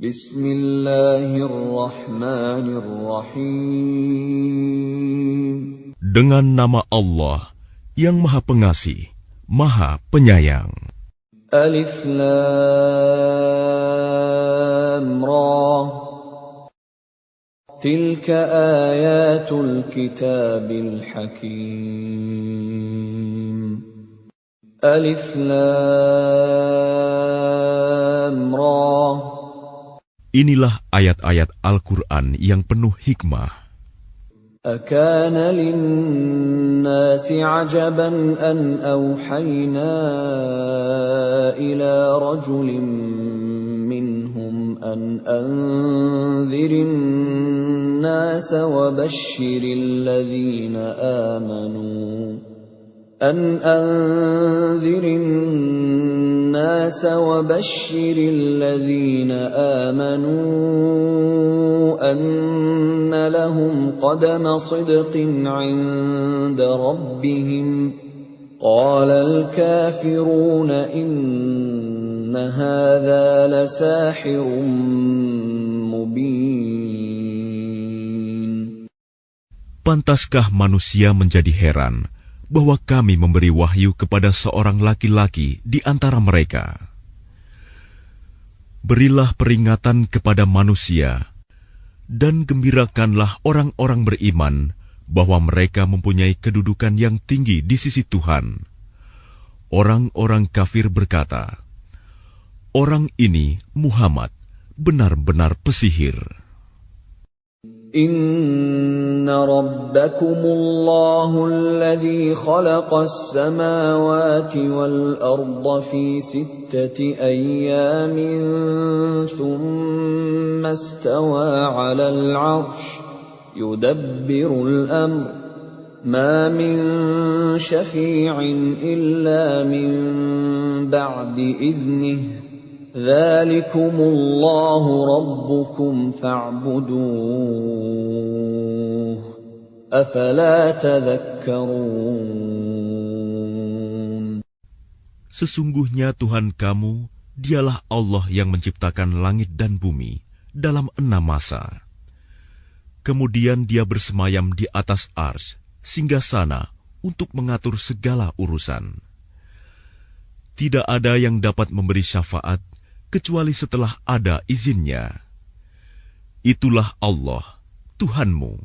Bismillahirrahmanirrahim. Dengan nama Allah yang Maha Pengasih, Maha Penyayang. Alif Lam Ra. Tilka ayatul kitabil hakim. Alif Lam Ra. Inilah ayat-ayat Al-Quran yang penuh hikmah. أكان للناس عجبا أن أوحينا إلى رجل منهم أن أنذر الناس وبشر الذين آمنوا أن لهم قدم صدق عند ربهم قال الكافرون إن هذا لساحر مبين. Pantaskah manusia menjadi heran bahwa kami memberi wahyu kepada seorang laki-laki di antara mereka? Berilah peringatan kepada manusia, dan gembirakanlah orang-orang beriman bahwa mereka mempunyai kedudukan yang tinggi di sisi Tuhan. Orang-orang kafir berkata, "Orang ini, Muhammad, benar-benar pesihir." Inna rabbakumullahu alladhi khalaqas samawati wal arda fi sittati ayyamin thumma istawa 'alal 'arsh yudabbirul amr ma min syafi'in illa min ba'di idhnihi Dzalikumullahu rabbukum fa'buduh. Afala tadhakkarun. Sesungguhnya Tuhan kamu, dialah Allah yang menciptakan langit dan bumi dalam 6 masa. Kemudian dia bersemayam di atas arsy, singgasana untuk mengatur segala urusan. Tidak ada yang dapat memberi syafaat kecuali setelah ada izinnya. Itulah Allah, Tuhanmu,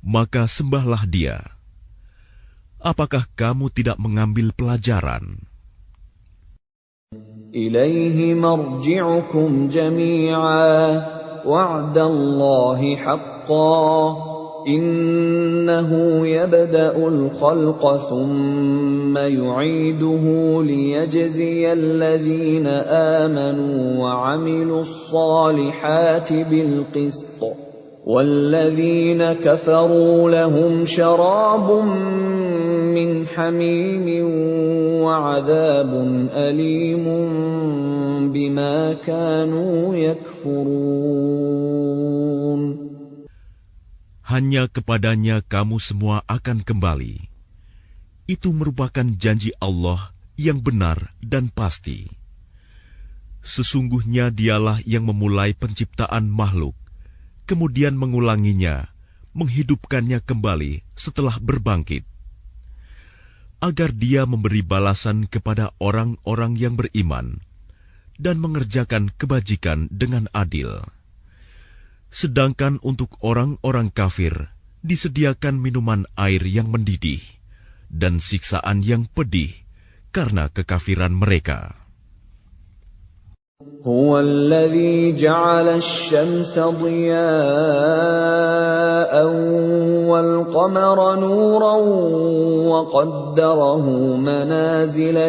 maka sembahlah Dia. Apakah kamu tidak mengambil pelajaran? Ilaihi marji'ukum jami'a wa'dallahi haqqan innahu yabda'ul khalqa thumma yu'iduhu liyajziyal ladhina amanu wa 'amilus salihati bil qist walladhina kafaru lahum syarabun min hamimin wa 'adhabun alimun bima kanu yakfurun. Hanya kepadanya kamu semua akan kembali. Itu merupakan janji Allah yang benar dan pasti. Sesungguhnya Dialah yang memulai penciptaan makhluk, kemudian mengulanginya, menghidupkannya kembali setelah berbangkit, agar Dia memberi balasan kepada orang-orang yang beriman dan mengerjakan kebajikan dengan adil. Sedangkan untuk orang-orang kafir disediakan minuman air yang mendidih dan siksaan yang pedih karena kekafiran mereka. Huwa alladhi ja'ala asy-syamsa diya'an wal qamara nuran wa qaddarahu manazila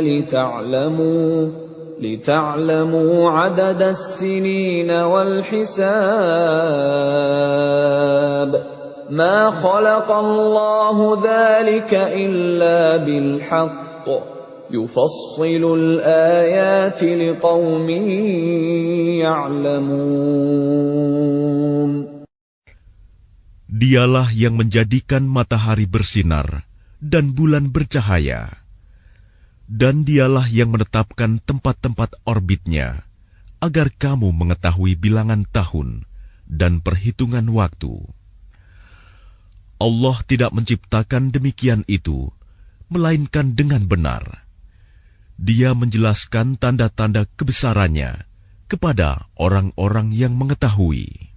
لتعلموا عدد السنين والحساب ما خلق الله ذلك إلا بالحق يفصل الآيات لقوم يعلمون. Dialah yang menjadikan matahari bersinar dan bulan bercahaya. Dan Dialah yang menetapkan tempat-tempat orbitnya agar kamu mengetahui bilangan tahun dan perhitungan waktu. Allah tidak menciptakan demikian itu, melainkan dengan benar. Dia menjelaskan tanda-tanda kebesarannya kepada orang-orang yang mengetahui.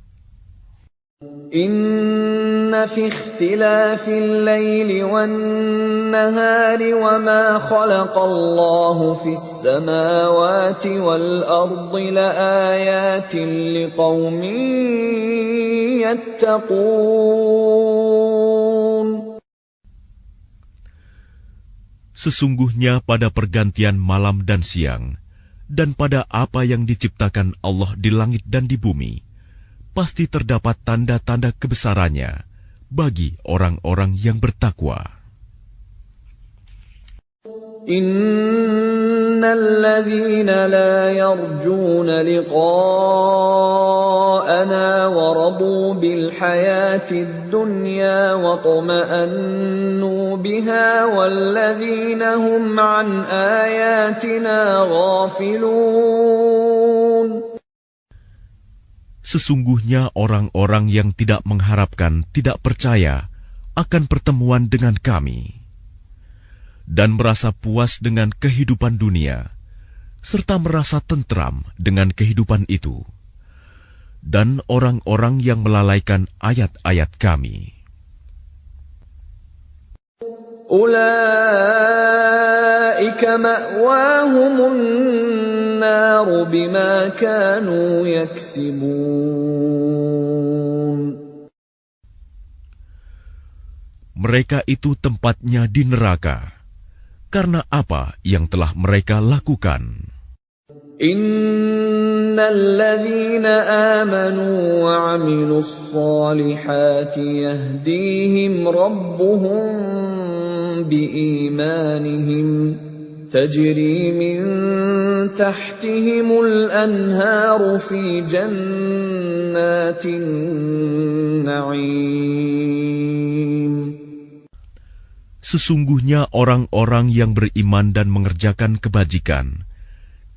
Inna fi ikhtilafil laili wan nahari wa ma khalaqallahu fis samawati wal ardi laayatin liqaumin yattaqun. Sesungguhnya pada pergantian malam dan siang, dan pada apa yang diciptakan Allah di langit dan di bumi, pasti terdapat tanda-tanda kebesarannya bagi orang-orang yang bertakwa. Innal ladzina la yarjuna liqa'ana wa radu bil hayatid dunya wa tuma'annu biha wal ladzina hum an ayatina ghafilun. Sesungguhnya orang-orang yang tidak mengharapkan, tidak percaya akan pertemuan dengan kami, dan merasa puas dengan kehidupan dunia, serta merasa tentram dengan kehidupan itu, dan orang-orang yang melalaikan ayat-ayat kami. Ulaika ma'wahumun naru bima kanu yaksibun. Mereka itu tempatnya di neraka, karena apa yang telah mereka lakukan. Innal ladzina amanu wa 'amilus solihati yahdihim rabbuhum biimanihim tajri min tahtihimul anharu fi jannatin na'im. Sesungguhnya orang-orang yang beriman dan mengerjakan kebajikan,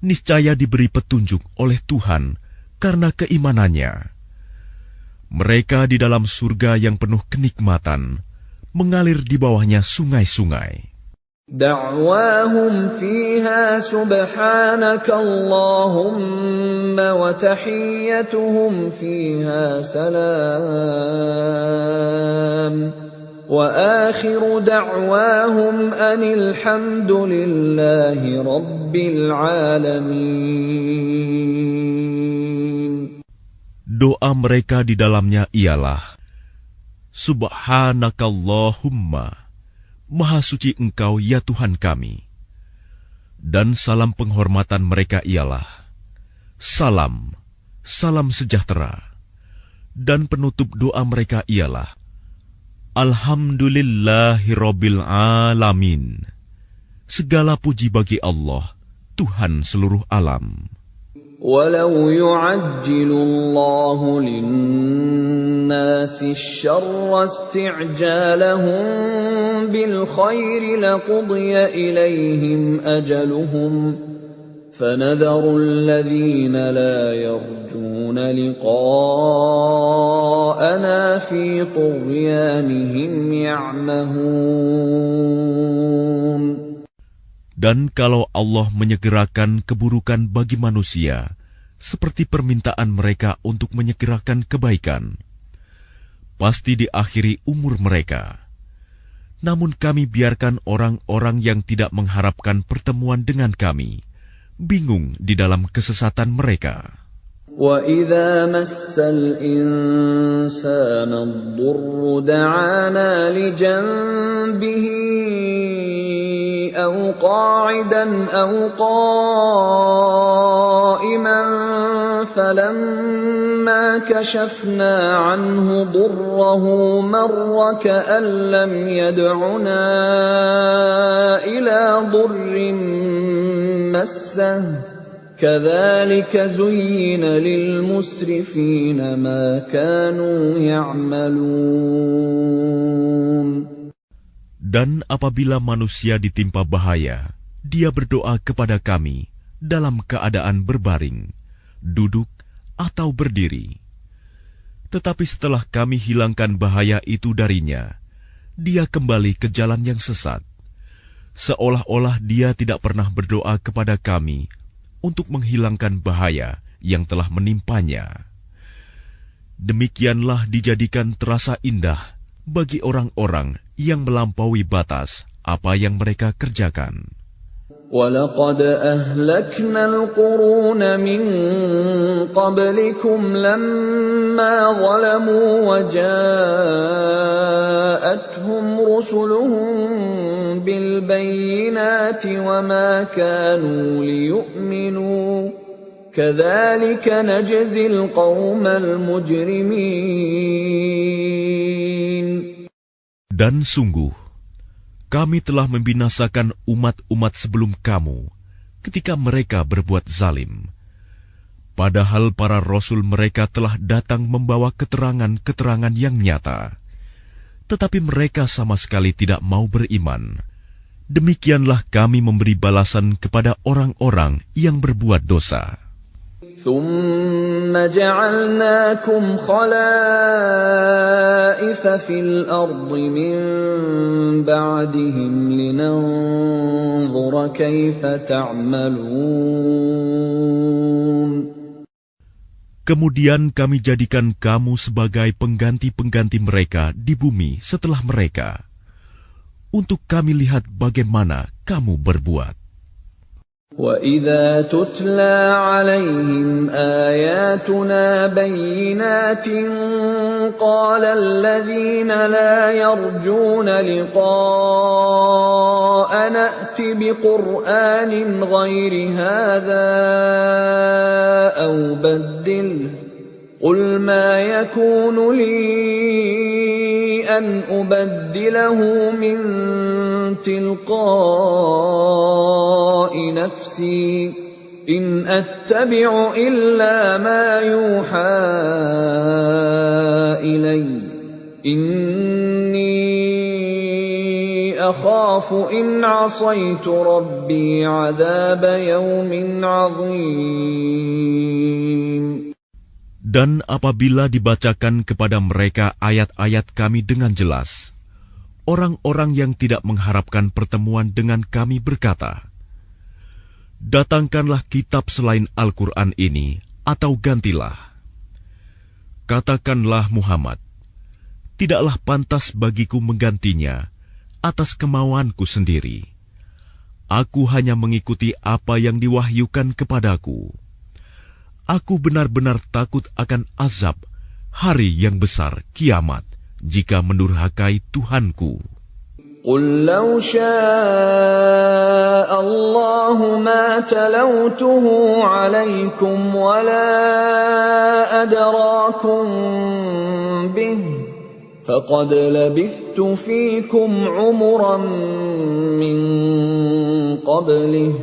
niscaya diberi petunjuk oleh Tuhan karena keimanannya. Mereka di dalam surga yang penuh kenikmatan, mengalir di bawahnya sungai-sungai. Da'wahum fiha subhanaka Allahumma wa tahiyyatuhum fiha salam. Wa akhiru da'wahum anil hamdulillahi rabbil alamin. Doa mereka di dalamnya ialah, Subhanakallahumma, Maha suci Engkau ya Tuhan kami. Dan salam penghormatan mereka ialah, Salam, salam sejahtera. Dan penutup doa mereka ialah, Alhamdulillahirabbil alamin. Segala puji bagi Allah, Tuhan seluruh alam. Walau yu'ajjilu Allahu lin-nasi asy-syarra isti'jalahum bil khairi laqudiya ilaihim ajaluhum fanadharu alladhina la yarjuna liqa'ana fi tughyanihim ya'mahun. Dan kalau Allah menyegerakan keburukan bagi manusia, seperti permintaan mereka untuk menyegerakan kebaikan, pasti diakhiri umur mereka. Namun kami biarkan orang-orang yang tidak mengharapkan pertemuan dengan kami, bingung di dalam kesesatan mereka. وَإِذَا مَسَّ الْإِنسَانَ الضُّرُّ دَعَانَا لِجَنبِهِ أَوْ قَاعِدًا أَوْ قَائِمًا فَلَمَّا كَشَفْنَا عَنْهُ ضُرَّهُ مَرَّ كَأَن لَّمْ يَدْعُنَا إِلَى ضُرٍّ مَّسَّهُ كَذَلِكَ زُيِّنَ لِلْمُسْرِفِينَ مَا كَانُوا يَعْمَلُونَ. Dan apabila manusia ditimpa bahaya, dia berdoa kepada kami dalam keadaan berbaring, duduk, atau berdiri. Tetapi setelah kami hilangkan bahaya itu darinya, dia kembali ke jalan yang sesat, seolah-olah dia tidak pernah berdoa kepada kami untuk menghilangkan bahaya yang telah menimpanya. Demikianlah dijadikan terasa indah bagi orang-orang yang melampaui batas apa yang mereka kerjakan. وَلَقَدْ أَهْلَكْنَا الْقُرُونَ مِنْ قَبْلِكُمْ لَمَّا ظَلَمُوا وَجَاءَتْهُمْ رُسُلُهُم بِالْبَيِّنَاتِ وَمَا كَانُوا لِيُؤْمِنُوا كَذَلِكَ نَجْزِي الْقَوْمَ الْمُجْرِمِينَ. Dan sungguh, kami telah membinasakan umat-umat sebelum kamu ketika mereka berbuat zalim. Padahal para rasul mereka telah datang membawa keterangan-keterangan yang nyata. Tetapi mereka sama sekali tidak mau beriman. Demikianlah kami memberi balasan kepada orang-orang yang berbuat dosa. ثُمَّ جَعَلْنَاكُمْ خَلَائِفَ فِي الْأَرْضِ مِنْ بَعْدِهِمْ لِنَنْظُرَ كَيْفَ تَعْمَلُونَ. Kemudian kami jadikan kamu sebagai pengganti-pengganti mereka di bumi setelah mereka, untuk kami lihat bagaimana kamu berbuat. وَإِذَا تُتْلَى عَلَيْهِمْ آيَاتُنَا بَيِّنَاتٍ قَالَ الَّذِينَ لَا يَرْجُونَ لِقَاءَنَا ائْتِ بِقُرْآنٍ غَيْرِ هَذَا أَوْ بَدِّلْهُ قُلْ مَا يَكُونُ لِي أَنْ أُبَدِّلَهُ مِنْ تِلْقَاءِ نَفْسِي إِنْ أَتَّبِعُ إِلَّا مَا يُوحَى إِلَيَّ إِنِّي أَخَافُ إِنْ عَصَيْتُ رَبِّي عَذَابَ يَوْمٍ عَظِيمٍ. Dan apabila dibacakan kepada mereka ayat-ayat kami dengan jelas, orang-orang yang tidak mengharapkan pertemuan dengan kami berkata, "Datangkanlah kitab selain Al-Quran ini, atau gantilah." Katakanlah Muhammad, "Tidaklah pantas bagiku menggantinya atas kemauanku sendiri. Aku hanya mengikuti apa yang diwahyukan kepadaku. Aku benar-benar takut akan azab hari yang besar kiamat jika mendurhakai Tuhanku." قُل لَّوْ شَاءَ اللَّهُ مَا تَلَوْتُهُ عَلَيْكُمْ وَلَا أَدْرَاكُم بِهِ فَقَدْ لَبِثْتُ فِيكُمْ عُمُرًا مِّن قَبْلِهِ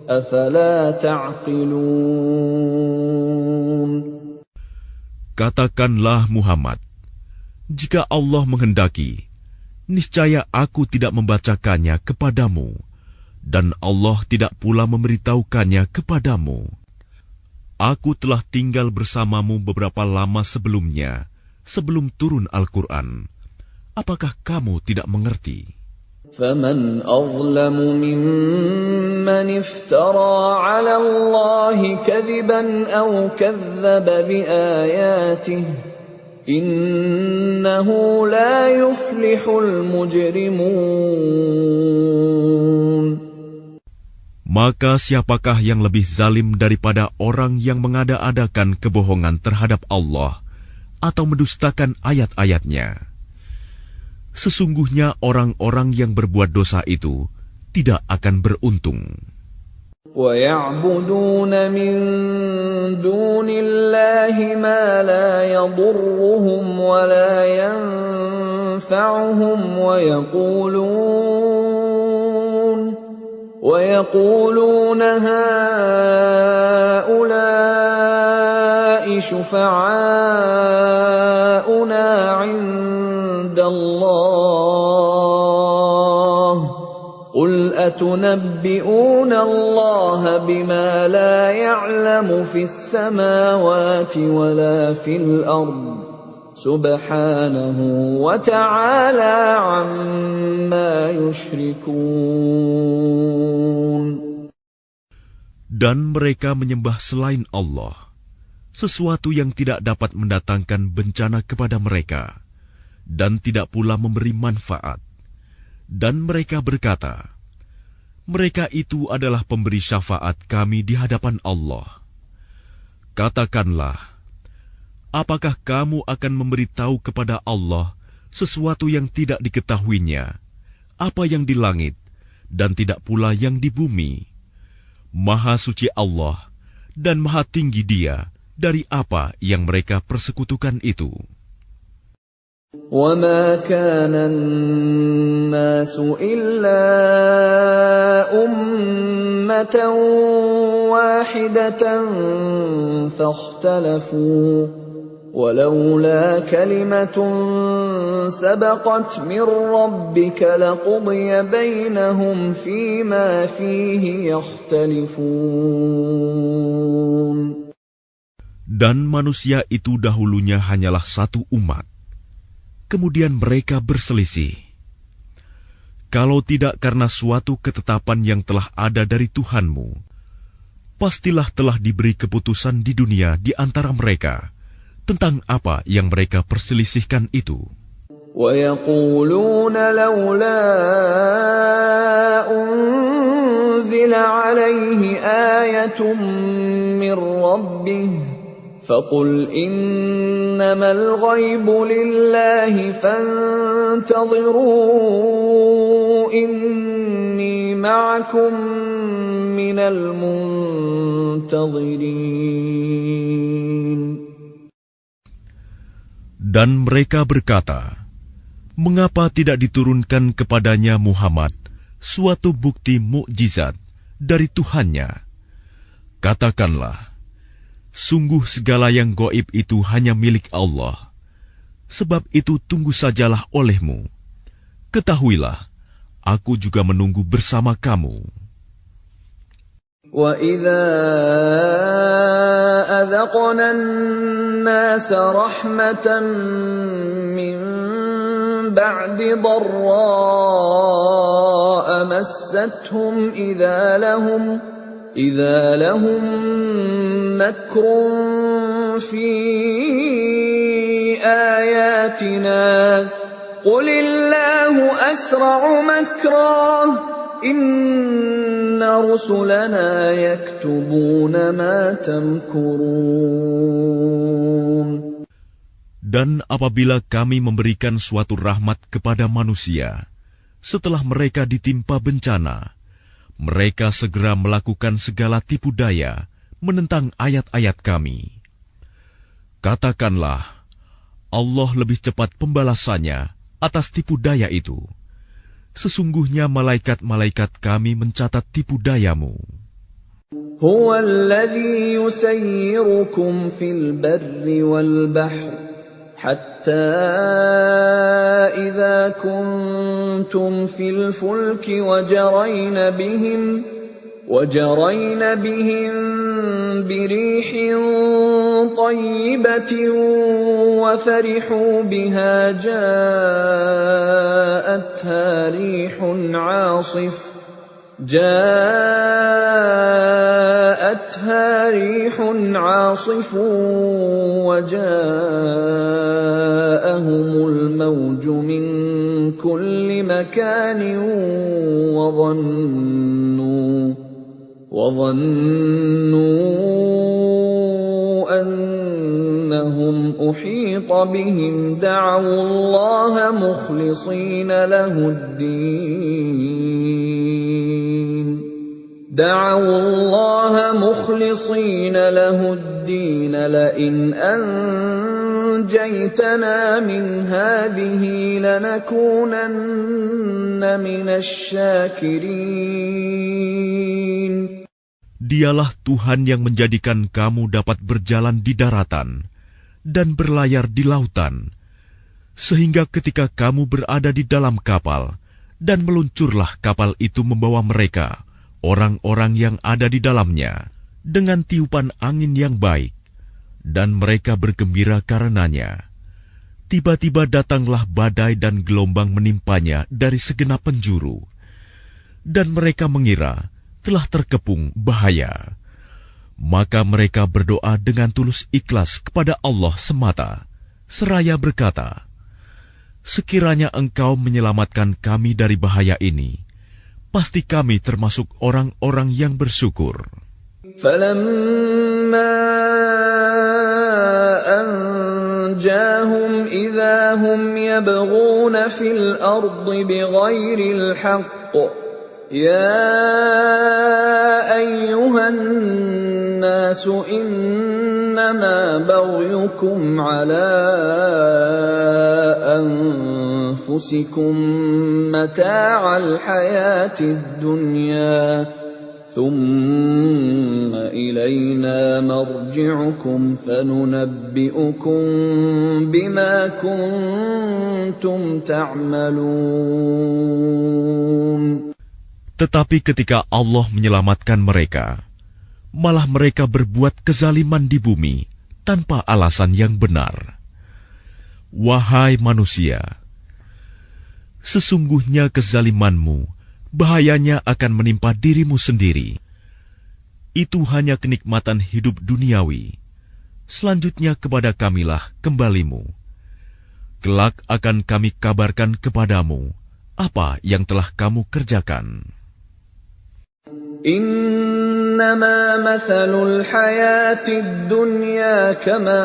أَفَلَا تَعْقِلُونَ. Katakanlah Muhammad, jika Allah menghendaki, niscaya aku tidak membacakannya kepadamu, dan Allah tidak pula memberitahukannya kepadamu. Aku telah tinggal bersamamu beberapa lama sebelumnya, sebelum turun Al-Quran. Apakah kamu tidak mengerti? فَمَنْ أَظْلَمُ مِمَّنِ افْتَرَى عَلَى اللَّهِ كَذِبًا أَوْ كَذَّبَ بِآيَاتِهِ إِنَّهُ لَا يُفْلِحُ الْمُجْرِمُونَ. Maka siapakah yang lebih zalim daripada orang yang mengada-adakan kebohongan terhadap Allah atau mendustakan ayat-ayatnya? Sesungguhnya orang-orang yang berbuat dosa itu tidak akan beruntung. وَيَعْبُدُونَ مِن دُونِ اللَّهِ مَا لَا يَضُرُّهُمْ وَلَا يَنفَعُهُمْ وَيَقُولُونَ هَٰؤُلَاءِ شُفَعَاؤُنَا عِندَ اللَّهِ قُلْ أتنبئون الله بما لا يعلم في السماوات ولا في الأرض سبحانه وتعالى عما يشركون. Dan mereka menyembah selain Allah, sesuatu yang tidak dapat mendatangkan bencana kepada mereka, dan tidak pula memberi manfaat. Dan mereka berkata, mereka itu adalah pemberi syafaat kami di hadapan Allah. Katakanlah, apakah kamu akan memberitahu kepada Allah sesuatu yang tidak diketahuinya, apa yang di langit, dan tidak pula yang di bumi? Maha suci Allah, dan maha tinggi Dia dari apa yang mereka persekutukan itu. وَمَا كَانَ النَّاسُ إِلَّا أُمَّةً وَاحِدَةً فَاخْتَلَفُوا وَلَوْلَا كَلِمَةٌ سَبَقَتْ مِنْ رَبِّكَ لَقُضِيَ بَيْنَهُمْ فِيمَا فِيهِ يَخْتَلِفُونَ. Dan manusia itu dahulunya hanyalah satu umat. Kemudian mereka berselisih. Kalau tidak karena suatu ketetapan yang telah ada dari Tuhanmu, pastilah telah diberi keputusan di dunia di antara mereka tentang apa yang mereka perselisihkan itu. وَيَقُولُونَ لَوْلَا أُنْزِلَ عَلَيْهِ آيَةٌ مِّن رَّبِّهِ فَقُلْ إِنَّمَا الْغَيْبُ لِلَّهِ فَانْتَظِرُوا إِنِّي مَعَكُمْ مِنَ الْمُنْتَظِرِينَ. Dan mereka berkata, mengapa tidak diturunkan kepadanya Muhammad suatu bukti mukjizat dari Tuhannya? Katakanlah, sungguh segala yang gaib itu hanya milik Allah. Sebab itu tunggu sajalah olehmu. Ketahuilah, aku juga menunggu bersama kamu. وَإِذَا أَذَقْنَا النَّاسَ رَحْمَةً مِّن بَعْدِ ضَرَّاءَ مَسَّتْهُمْ إِذَا لَهُم مَّكْرٌ فِي آيَاتِنَا قُلِ اللَّهُ أَسْرَعُ مَكْرًا إِنَّ رُسُلَنَا يَكْتُبُونَ مَا تَمْكُرُونَ. Dan apabila kami memberikan suatu rahmat kepada manusia, setelah mereka ditimpa bencana, mereka segera melakukan segala tipu daya menentang ayat-ayat kami. Katakanlah, Allah lebih cepat pembalasannya atas tipu daya itu. Sesungguhnya malaikat-malaikat kami mencatat tipu dayamu. هُوَ الَّذِي يُسَيِّرُكُمْ فِي الْبَرِّ وَالْبَحْرِ حَتَّى إِذَا كُنتُمْ فِي الْفُلْكِ وَجَرَيْنَ بِهِمْ بِرِيحٍ طَيِّبَةٍ وَفَرِحُوا بِهَا جَاءَتْهَا رِيحٌ عَاصِفٌ وَجَاءَهُمُ الْمَوْجُ مِنْ كُلِّ مَكَانٍ وَظَنُّوا أَنَّهُمْ أُحِيطَ بِهِمْ دَعَوُا اللَّهَ مُخْلِصِينَ لَهُ الدِّينَ لَئِنْ أَنْجَيْتَنَا مِنْ هَٰذِهِ لَنَكُونَنَّ مِنَ الشَّاكِرِينَ. Dialah Tuhan yang menjadikan kamu dapat berjalan di daratan dan berlayar di lautan, sehingga ketika kamu berada di dalam kapal dan meluncurlah kapal itu membawa mereka, orang-orang yang ada di dalamnya, dengan tiupan angin yang baik, dan mereka bergembira karenanya. Tiba-tiba datanglah badai dan gelombang menimpanya dari segenap penjuru, dan mereka mengira telah terkepung bahaya. Maka mereka berdoa dengan tulus ikhlas kepada Allah semata, seraya berkata, "Sekiranya Engkau menyelamatkan kami dari bahaya ini, pasti kami termasuk orang-orang yang bersyukur." فَلَمَّا أَنْجَاهُمْ إِذَا هُمْ يَبْغُونَ فِي الْأَرْضِ بِغَيْرِ الْحَقِّ يَا أَيُّهَا النَّاسُ إِنَّمَا بَغْيُكُمْ عَلَىٰ أَنفُسِكُم مَّتَاعَ الْحَيَاةِ الدُّنْيَا ثُمَّ إِلَيْنَا مَرْجِعُكُمْ فَنُنَبِّئُكُم بِمَا كُنتُمْ تَعْمَلُونَ. Tetapi ketika Allah menyelamatkan mereka, malah mereka berbuat kezaliman di bumi tanpa alasan yang benar. Wahai manusia, sesungguhnya kezalimanmu bahayanya akan menimpa dirimu sendiri. Itu hanya kenikmatan hidup duniawi. Selanjutnya kepada kamilah kembalimu. Kelak akan kami kabarkan kepadamu apa yang telah kamu kerjakan. إنما مثل الحياة الدنيا كماء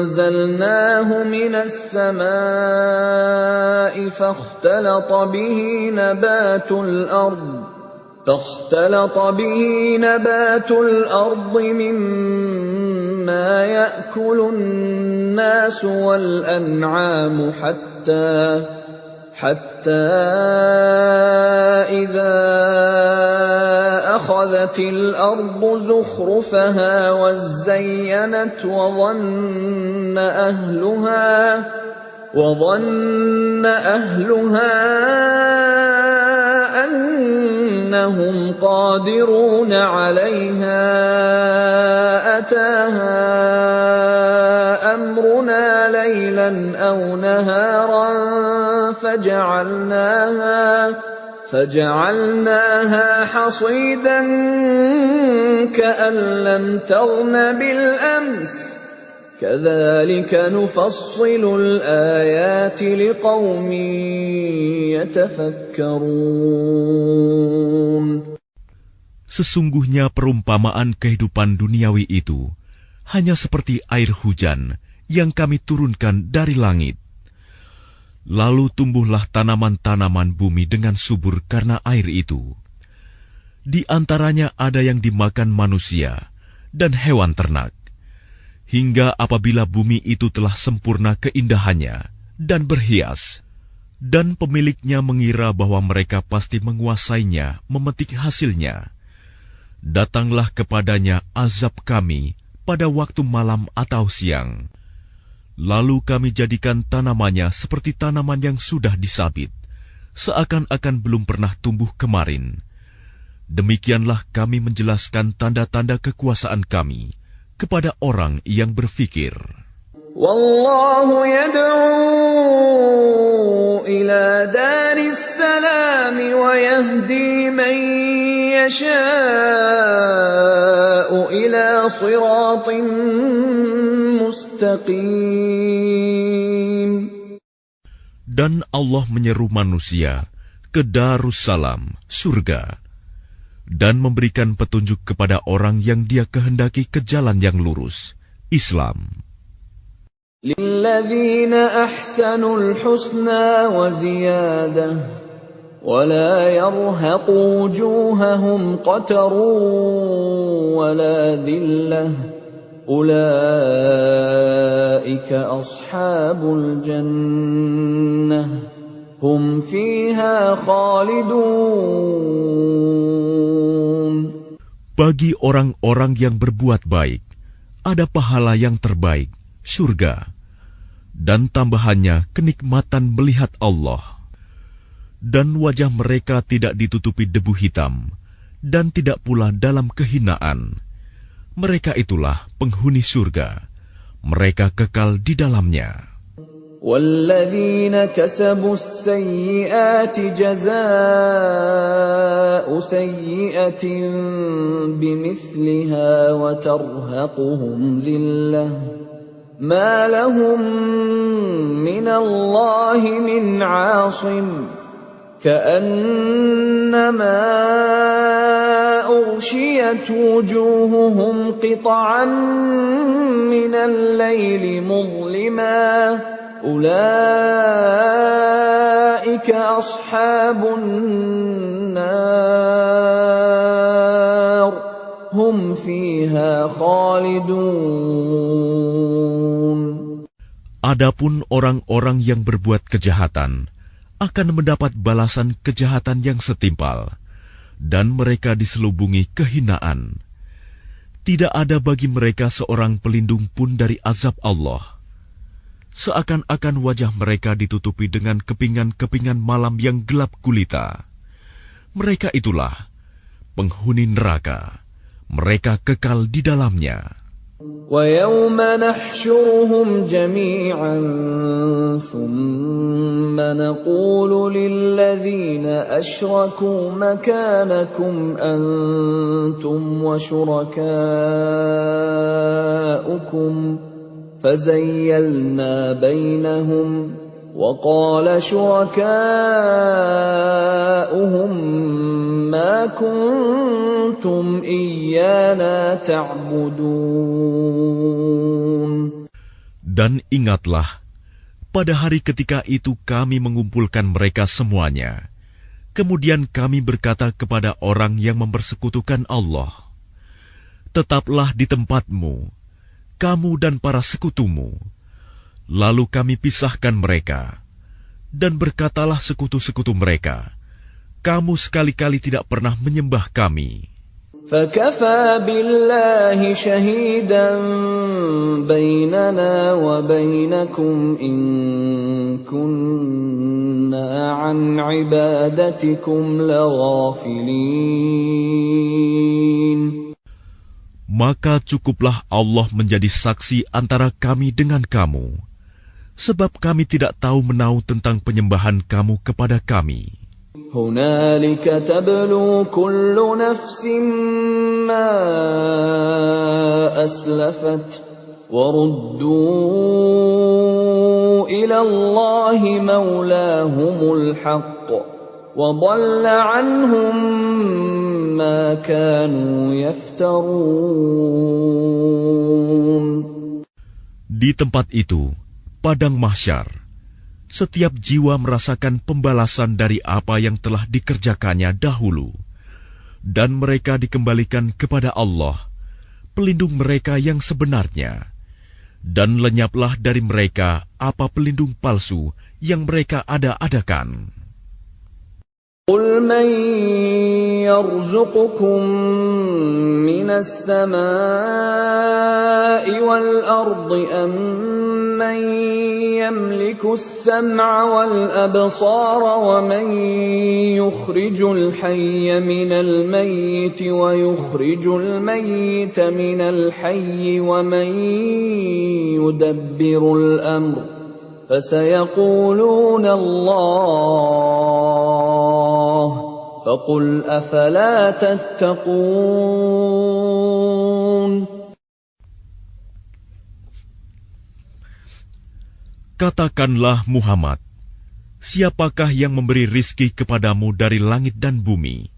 أنزلناه من السماء فاختلط به نبات الأرض مما يأكل الناس والأنعام حتى إذا أخذت الأرض زخرفها وزينت وظن أهلها أنهم قادرون عليها أتاها أمرنا ليلا أو نهارا فجعلناها حصيدا كأن لم تغن بالأمس كذلك نفصل الآيات لقوم يتفكرون. Sesungguhnya perumpamaan kehidupan duniawi itu hanya seperti air hujan yang kami turunkan dari langit. Lalu tumbuhlah tanaman-tanaman bumi dengan subur karena air itu. Di antaranya ada yang dimakan manusia dan hewan ternak. Hingga apabila bumi itu telah sempurna keindahannya dan berhias, dan pemiliknya mengira bahwa mereka pasti menguasainya, memetik hasilnya, datanglah kepadanya azab kami pada waktu malam atau siang. Lalu kami jadikan tanamannya seperti tanaman yang sudah disabit, seakan-akan belum pernah tumbuh kemarin. Demikianlah kami menjelaskan tanda-tanda kekuasaan kami kepada orang yang berfikir. Wallahu yad'u ila daris salam wa yahdi man yasha'u ila siratin mustaqim. Dan Allah menyeru manusia ke Darussalam, surga, dan memberikan petunjuk kepada orang yang Dia kehendaki ke jalan yang lurus, Islam. Lilladzina ahsanul husna wa ziyadah wa la yarhaqu wujuhahum qatarun wa la dhillah ulaika ashabul jannah hum fiha khalidun. Bagi orang-orang yang berbuat baik, ada pahala yang terbaik, surga. dan tambahannya kenikmatan melihat Allah. Dan wajah mereka tidak ditutupi debu hitam, dan tidak pula dalam kehinaan. Mereka itulah penghuni surga. Mereka kekal di dalamnya. وَالَّذِينَ كَسَبُوا السَّيِّئَاتِ جَزَاءُ سَيِّئَةٍ بِمِثْلِهَا وَتَرْهَقُهُمْ ذِلَّةٌ مَا لَهُم مِّنَ اللَّهِ مِنْ عَاصِمٍ كَأَنَّمَا أُغْشِيَتْ وُجُوهُهُمْ قِطَعًا مِّنَ اللَّيْلِ مُظْلِمًا أُولَئِكَ أَصْحَابُ النَّارِ هُمْ فِيهَا خَالِدُونَ. Adapun orang-orang yang berbuat kejahatan akan mendapat balasan kejahatan yang setimpal, dan mereka diselubungi kehinaan. Tidak ada bagi mereka seorang pelindung pun dari azab Allah. Seakan-akan wajah mereka ditutupi dengan kepingan-kepingan malam yang gelap gulita. Mereka itulah penghuni neraka. Mereka kekal di dalamnya. وَيَوْمَ نَحْشُرُهُمْ جَمِيعًا ثُمَّ نَقُولُ لِلَّذِينَ أَشْرَكُوا مَكَانَكُمْ أَنْتُمْ وَشُرَكَاؤُكُمْ فَزَيَّلْنَا بَيْنَهُمْ وَقَالَ شُرَكَاؤُهُمْ مَا كُنْتُمْ إِيَّانَا تَعْبُدُونَ. Dan ingatlah, pada hari ketika itu kami mengumpulkan mereka semuanya. Kemudian kami berkata kepada orang yang mempersekutukan Allah, tetaplah di tempatmu, kamu dan para sekutumu. Lalu kami pisahkan mereka, dan berkatalah sekutu-sekutu mereka, kamu sekali-kali tidak pernah menyembah kami. فَكَفَى بِاللَّهِ شَهِيدًا بَيْنَنَا وَبَيْنَكُمْ إِن كُنَّا عَنْ عِبَادَتِكُمْ لَغَافِلِينَ. Maka cukuplah Allah menjadi saksi antara kami dengan kamu, sebab kami tidak tahu menahu tentang penyembahan kamu kepada kami. هُنَالِكَ تَبْلُو كُلُّ نَفْسٍ مَّا أَسْلَفَتْ وَرُدُّوا إِلَى اللَّهِ مَوْلَاهُمُ الْحَقِّ وَضَلَّ عَنْهُم مَّا كَانُوا يَفْتَرُونَ. Di tempat itu, padang mahsyar, setiap jiwa merasakan pembalasan dari apa yang telah dikerjakannya dahulu, dan mereka dikembalikan kepada Allah, pelindung mereka yang sebenarnya, dan lenyaplah dari mereka apa pelindung palsu yang mereka ada-adakan. قُلْ مَنْ يَرْزُقُكُمْ مِنَ السَّمَاءِ وَالْأَرْضِ أَمَّنْ يَمْلِكُ السَّمْعَ وَالْأَبْصَارَ وَمَنْ يُخْرِجُ الْحَيَّ مِنَ الْمَيِّتِ وَيُخْرِجُ الْمَيِّتَ مِنَ الْحَيِّ وَمَنْ يُدَبِّرُ الْأَمْرَ فَسَيَقُولُونَ اللَّهُ فَقُلْ أَفَلَا تَتَّقُونَ. Katakanlah Muhammad, siapakah yang memberi rizki kepadamu dari langit dan bumi?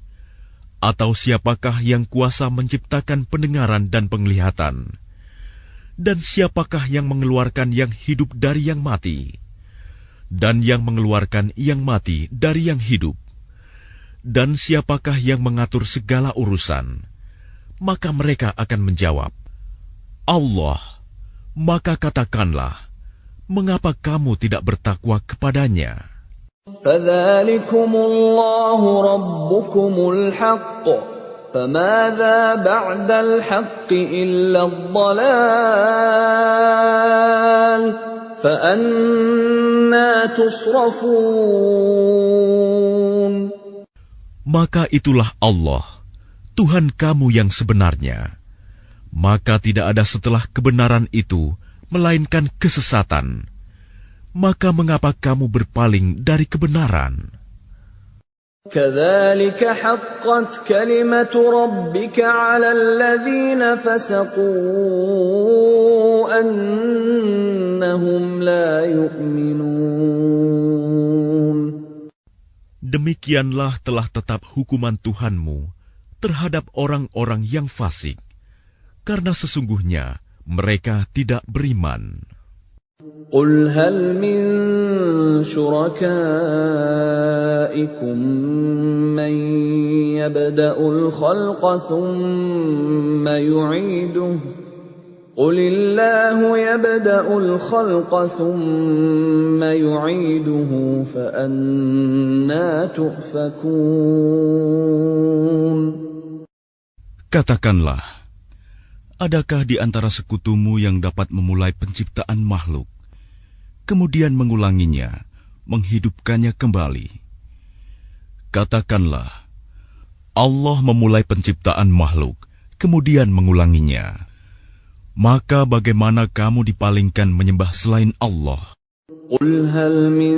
Atau siapakah yang kuasa menciptakan pendengaran dan penglihatan? Dan siapakah yang mengeluarkan yang hidup dari yang mati? Dan yang mengeluarkan yang mati dari yang hidup? Dan siapakah yang mengatur segala urusan? Maka mereka akan menjawab, Allah. Maka katakanlah, mengapa kamu tidak bertakwa kepadanya? فَذَلِكُمُ اللَّهُ رَبُّكُمُ الْحَقُّ فَمَاذَا بَعْدَ الْحَقِّ إِلَّا الضَّلَالُ فأنا تصرفون. Maka itulah Allah, Tuhan kamu yang sebenarnya. Maka tidak ada setelah kebenaran itu, melainkan kesesatan. Maka mengapa kamu berpaling dari kebenaran? كذلك حقت كلمة ربك على الذين فسقوا أنهم لا يؤمنون. Demikianlah telah tetap hukuman Tuhanmu terhadap orang-orang yang fasik, karena sesungguhnya mereka tidak beriman. قل هل من شركائكم من يبدأ الخلق ثم يعيده قل الله يبدأ الخلق ثم يعيده فأنى تؤفكون. Katakanlah, adakah di antara sekutumu yang dapat memulai penciptaan makhluk, kemudian mengulanginya, menghidupkannya kembali? Katakanlah, Allah memulai penciptaan makhluk, kemudian mengulanginya. Maka bagaimana kamu dipalingkan menyembah selain Allah? قل هل من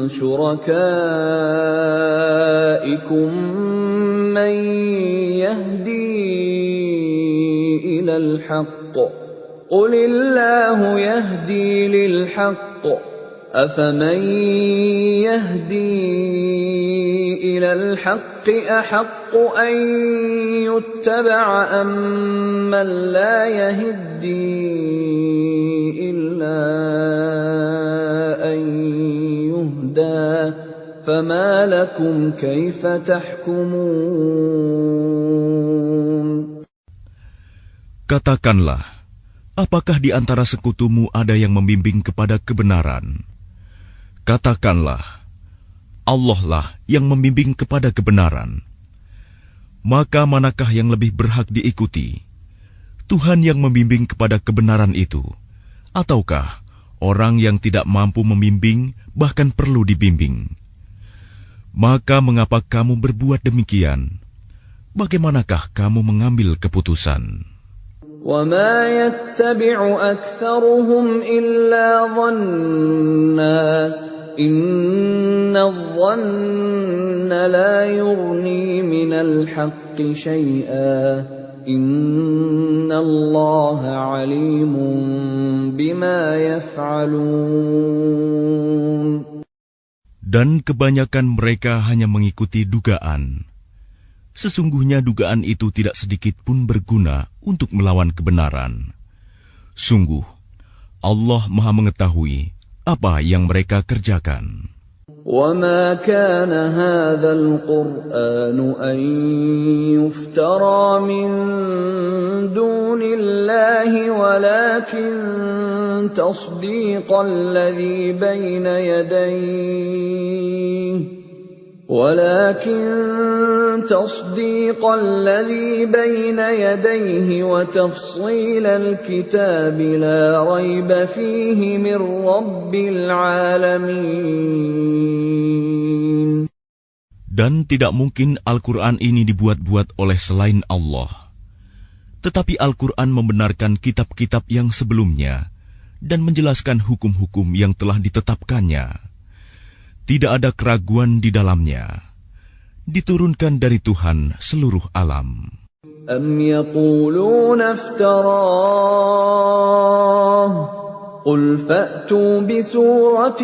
شركائكم من يهدي إلى الحق قل الله يهدي للحق أفمن يهدي إلى الحق أحق أن يتبع أمن لا يهدي إلا أن يهدى فما لكم كيف تحكمون. Katakanlah, apakah di antara sekutumu ada yang membimbing kepada kebenaran? Katakanlah, Allah lah yang membimbing kepada kebenaran. Maka manakah yang lebih berhak diikuti? Tuhan yang membimbing kepada kebenaran itu, ataukah orang yang tidak mampu membimbing bahkan perlu dibimbing? Maka mengapa kamu berbuat demikian? Bagaimanakah kamu mengambil keputusan? وَمَا يَتَّبِعُ أَكْثَرُهُمْ إِلَّا ظَنًّا إِنَّ الظَّنَّ لَا يُغْنِي مِنَ الْحَقِّ شَيْئًا إِنَّ اللَّهَ عَلِيمٌ بِمَا يَفْعَلُونَ. Dan kebanyakan mereka hanya mengikuti dugaan. Sesungguhnya dugaan itu tidak sedikit pun berguna untuk melawan kebenaran. Sungguh, Allah Maha mengetahui apa yang mereka kerjakan. وَمَا كَانَ هَذَا الْقُرْآنُ أَن يُفْتَرَى مِن دُونِ اللَّهِ وَلَكِن تَصْدِيقَ الَّذِي بَيْنَ يَدَيْهِ وَتَفْصِيلَ الْكِتَابِ لَا رَيْبَ فِيهِ مِنْ رَبِّ الْعَالَمِينَ. Dan tidak mungkin Al-Quran ini dibuat-buat oleh selain Allah. Tetapi Al-Quran membenarkan kitab-kitab yang sebelumnya dan menjelaskan hukum-hukum yang telah ditetapkannya. Tidak ada keraguan di dalamnya. Diturunkan dari Tuhan seluruh alam. أَمْ يَقُولُونَ افْتَرَاهُ قُلْ فَأْتُوا بِسُورَةٍ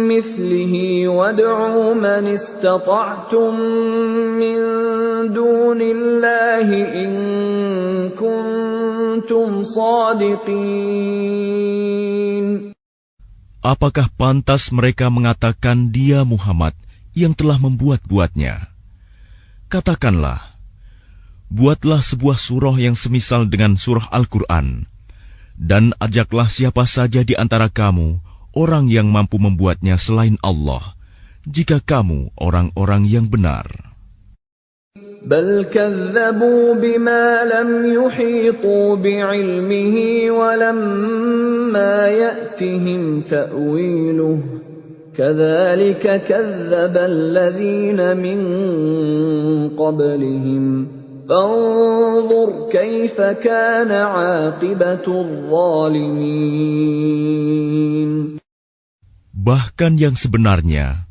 مِثْلِهِ وَادْعُوا مَنِ اسْتَطَعْتُم مِّن دُونِ اللَّهِ إِن كُنتُمْ صَادِقِينَ. Apakah pantas mereka mengatakan dia Muhammad yang telah membuat-buatnya? Katakanlah, buatlah sebuah surah yang semisal dengan surah Al-Quran, dan ajaklah siapa saja di antara kamu, orang yang mampu membuatnya selain Allah, jika kamu orang-orang yang benar. بل كذبوا بما لم يحيطوا بعلمه ولما يأتهم تأويله كذلك كذب الذين من قبلهم فانظر كيف كان عاقبة الظالمين. Bahkan yang sebenarnya,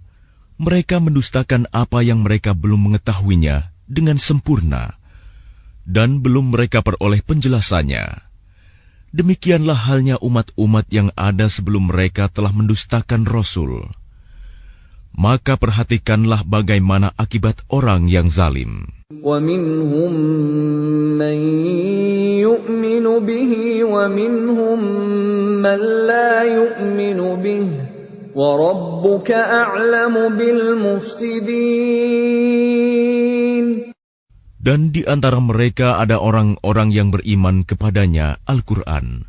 mereka mendustakan apa yang mereka belum mengetahuinya dengan sempurna, dan belum mereka peroleh penjelasannya. Demikianlah halnya umat-umat yang ada sebelum mereka telah mendustakan Rasul. Maka perhatikanlah bagaimana akibat orang yang zalim. وَمِنْهُمْ مَنْ يُؤْمِنُ بِهِ وَمِنْهُمْ مَنْ لَا يُؤْمِنُ بِهِ وَرَبُّكَ أَعْلَمُ بِالْمُفْسِدِينَ. Dan di antara mereka ada orang-orang yang beriman kepadanya Al-Quran,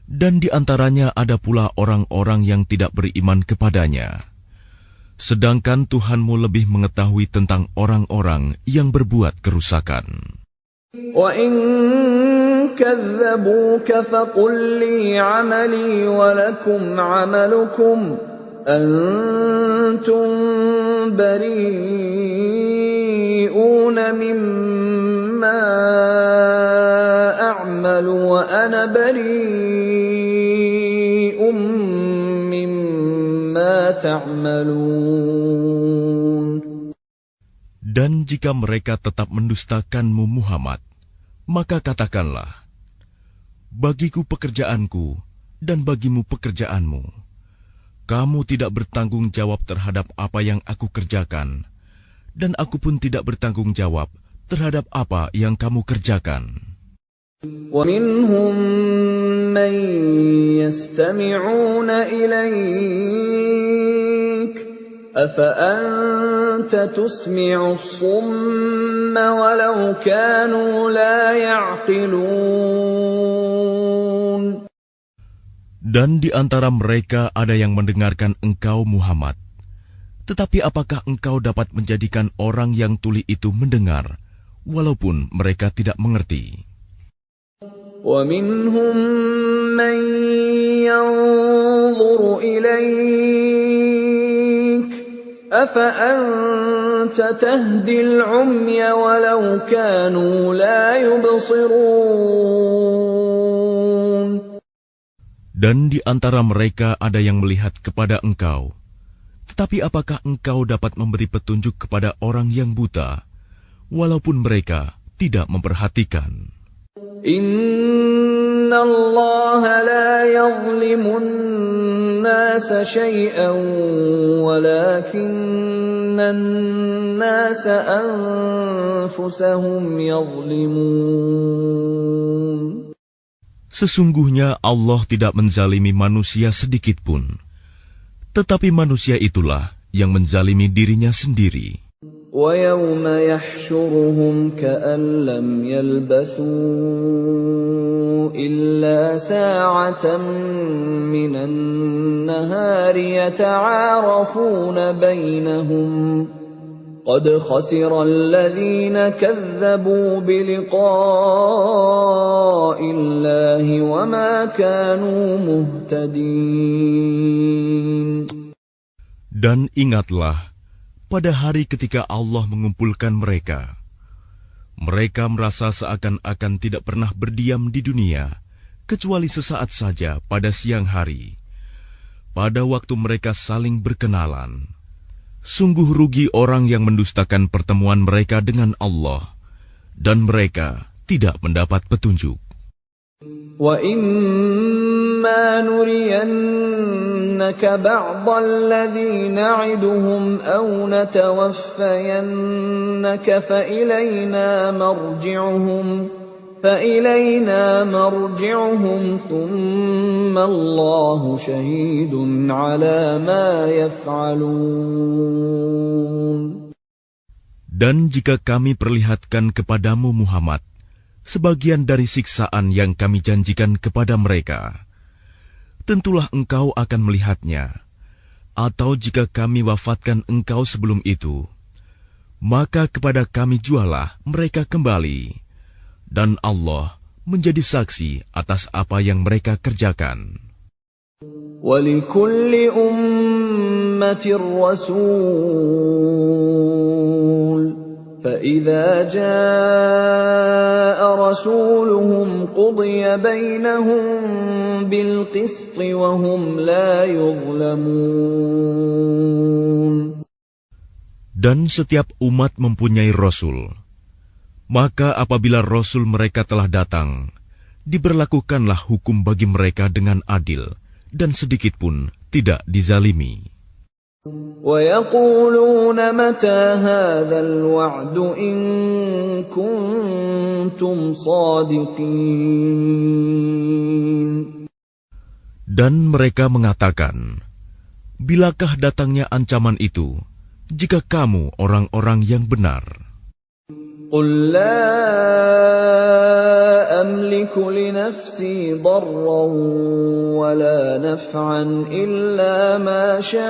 dan di antaranya ada pula orang-orang yang tidak beriman kepadanya. Sedangkan Tuhanmu lebih mengetahui tentang orang-orang yang berbuat kerusakan. وَإِن كَذَّبُوكَ فَقُل لِّي عَمَلِي وَلَكُمْ عَمَلُكُمْ أَنتُم بَرِيئُونَ مِمَّا أَعْمَلُ وَأَنَا بَرِيءٌ مِّمَّا تَعْمَلُونَ. Dan jika mereka tetap mendustakanmu Muhammad, maka katakanlah, bagiku pekerjaanku dan bagimu pekerjaanmu. Kamu tidak bertanggung jawab terhadap apa yang aku kerjakan, dan aku pun tidak bertanggung jawab terhadap apa yang kamu kerjakan. وَمِنْهُمْ مَنْ يَسْتَمِعُونَ إِلَيْكَ أَفَأَنْتَ تُسْمِعُ الصُّمَّ وَلَوْ كَانُوا لَا يَعْقِلُونَ. Dan di antara mereka ada yang mendengarkan engkau Muhammad. Tetapi apakah engkau dapat menjadikan orang yang tuli itu mendengar, walaupun mereka tidak mengerti? وَمِنْهُمْ مَنْ يَنْظُرُ إِلَيْكَ أَفَأَنْتَ تَهْدِي الْعُمْيَ وَلَوْ كَانُوا لَا يُبْصِرُونَ. Dan di antara mereka ada yang melihat kepada engkau. Tetapi apakah engkau dapat memberi petunjuk kepada orang yang buta, walaupun mereka tidak memperhatikan? Inna Allah la yazlimun nasa shay'an walakinna an-nasa anfusahum yazlimun. Sesungguhnya Allah tidak menzalimi manusia sedikit pun, tetapi manusia itulah yang menzalimi dirinya sendiri. وَيَوْمَ يَحْشُرُهُمْ كَأَن لَّمْ يَلْبَثُوا إِلَّا سَاعَةً مِّنَ النَّهَارِ يَتَعَارَفُونَ بَيْنَهُمْ قَدْ خَسِرَ الَّذِينَ كَذَّبُوا بِلِقَاءِ اللَّهِ وَمَا كَانُوا مُهْتَدِينَ. Dan ingatlah, pada hari ketika Allah mengumpulkan mereka, mereka merasa seakan-akan tidak pernah berdiam di dunia, kecuali sesaat saja pada siang hari. Pada waktu mereka saling berkenalan, sungguh rugi orang yang mendustakan pertemuan mereka dengan Allah, dan mereka tidak mendapat petunjuk. وَإِمَّا نُرِيَنَّكَ بَعْضَ الَّذِي نَعِدُهُمْ أَوْ نَتَوَفَّيَنَّكَ فَإِلَيْنَا مَرْجِعُهُمْ ثُمَّ اللَّهُ شَهِيدٌ عَلَى مَا يَفْعَلُونَ. Dan jika kami perlihatkan kepadamu Muhammad sebagian dari siksaan yang kami janjikan kepada mereka, tentulah engkau akan melihatnya. Atau jika kami wafatkan engkau sebelum itu, maka kepada kami jualah mereka kembali, dan Allah menjadi saksi atas apa yang mereka kerjakan. وَلِكُلِّ أُمَّةٍ رَّسُولٌ فَإِذَا جَاءَ رَسُولُهُمْ قُضِيَ بَيْنَهُم بِالْقِسْطِ وَهُمْ لَا يُظْلَمُونَ. Dan setiap umat mempunyai Rasul. Maka apabila Rasul mereka telah datang, diberlakukanlah hukum bagi mereka dengan adil, dan sedikit pun tidak dizalimi. وَيَقُولُونَ مَتَى هَذَا الْوَعْدُ إِن كُنتُمْ صَادِقِينَ. Dan mereka mengatakan, bilakah datangnya ancaman itu, jika kamu orang-orang yang benar? قُل لَّا أَمْلِكُ لِنَفْسِي ضَرًّا وَلَا نَفْعًا إِلَّا مَا شَاءَ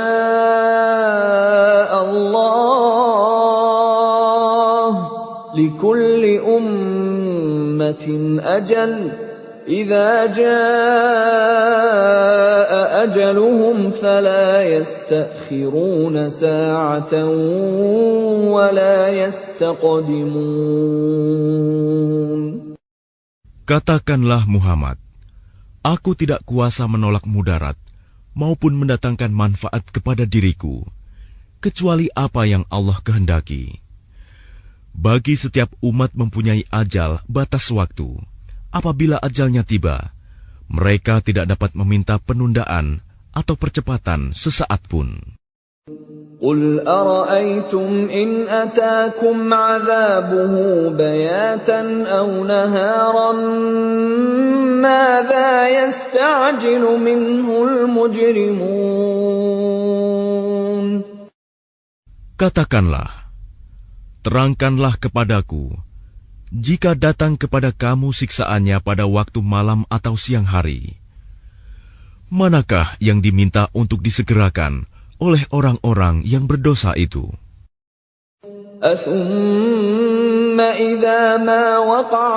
اللَّهُ ۗ لِكُلِّ أُمَّةٍ أَجَلٌ ۖ إِذَا جَاءَ أَجَلُهُمْ فَلَا يَسْتَأْخِرُونَ سَاعَةً وَلَا يَسْتَقْدِمُونَ. Katakanlah Muhammad, aku tidak kuasa menolak mudarat maupun mendatangkan manfaat kepada diriku, kecuali apa yang Allah kehendaki. Bagi setiap umat mempunyai ajal batas waktu. Apabila ajalnya tiba, mereka tidak dapat meminta penundaan atau percepatan sesaat pun. قُلْ أَرَأَيْتُمْ إِنْ أَتَاكُمْ عَذَابُهُ بَيَاتًا أَوْ نَهَارًا مَاذَا يَسْتَعْجِلُ مِنْهُ الْمُجْرِمُونَ. Katakanlah, terangkanlah kepadaku, jika datang kepada kamu siksaannya pada waktu malam atau siang hari, manakah yang diminta untuk disegerakan oleh orang-orang yang berdosa itu? أَثُمَّ إِذَا مَا وَقَعَ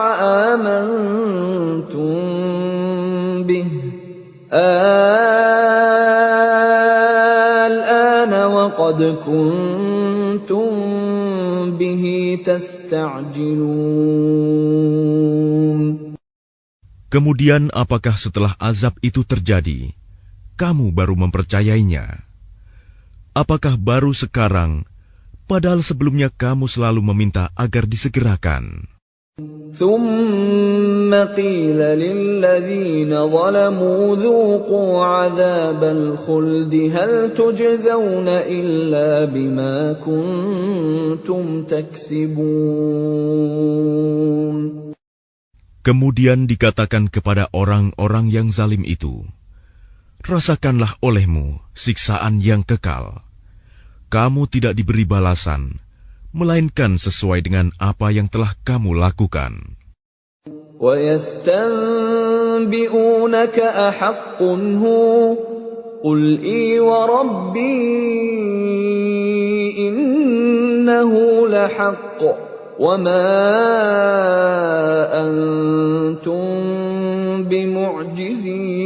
آمَنْتُمْ بِهِ الْآنَ وَقَدْ كُنْتُمْ بِهِ تَسْتَعْجِلُونَ. Kemudian apakah setelah azab itu terjadi, kamu baru mempercayainya? Apakah baru sekarang, padahal sebelumnya kamu selalu meminta agar disegerakan? ثُمَّ قِيلَ لِلَّذِينَ ظَلَمُوا ذُوقُوا عَذَابَ الْخُلْدِ هَلْ تُجْزَوْنَ إِلَّا بِمَا كُنتُمْ تَكْسِبُونَ. Kemudian dikatakan kepada orang-orang yang zalim itu, rasakanlah olehmu siksaan yang kekal. Kamu tidak diberi balasan, melainkan sesuai dengan apa yang telah kamu lakukan. وَيَسْتَنبِئُونَكَ أَحَقٌّ هُوَ قُلْ إِي وَرَبِّي إِنَّهُ لَحَقٌّ وَمَا أَنْتُمْ بِمُعْجِزِينَ.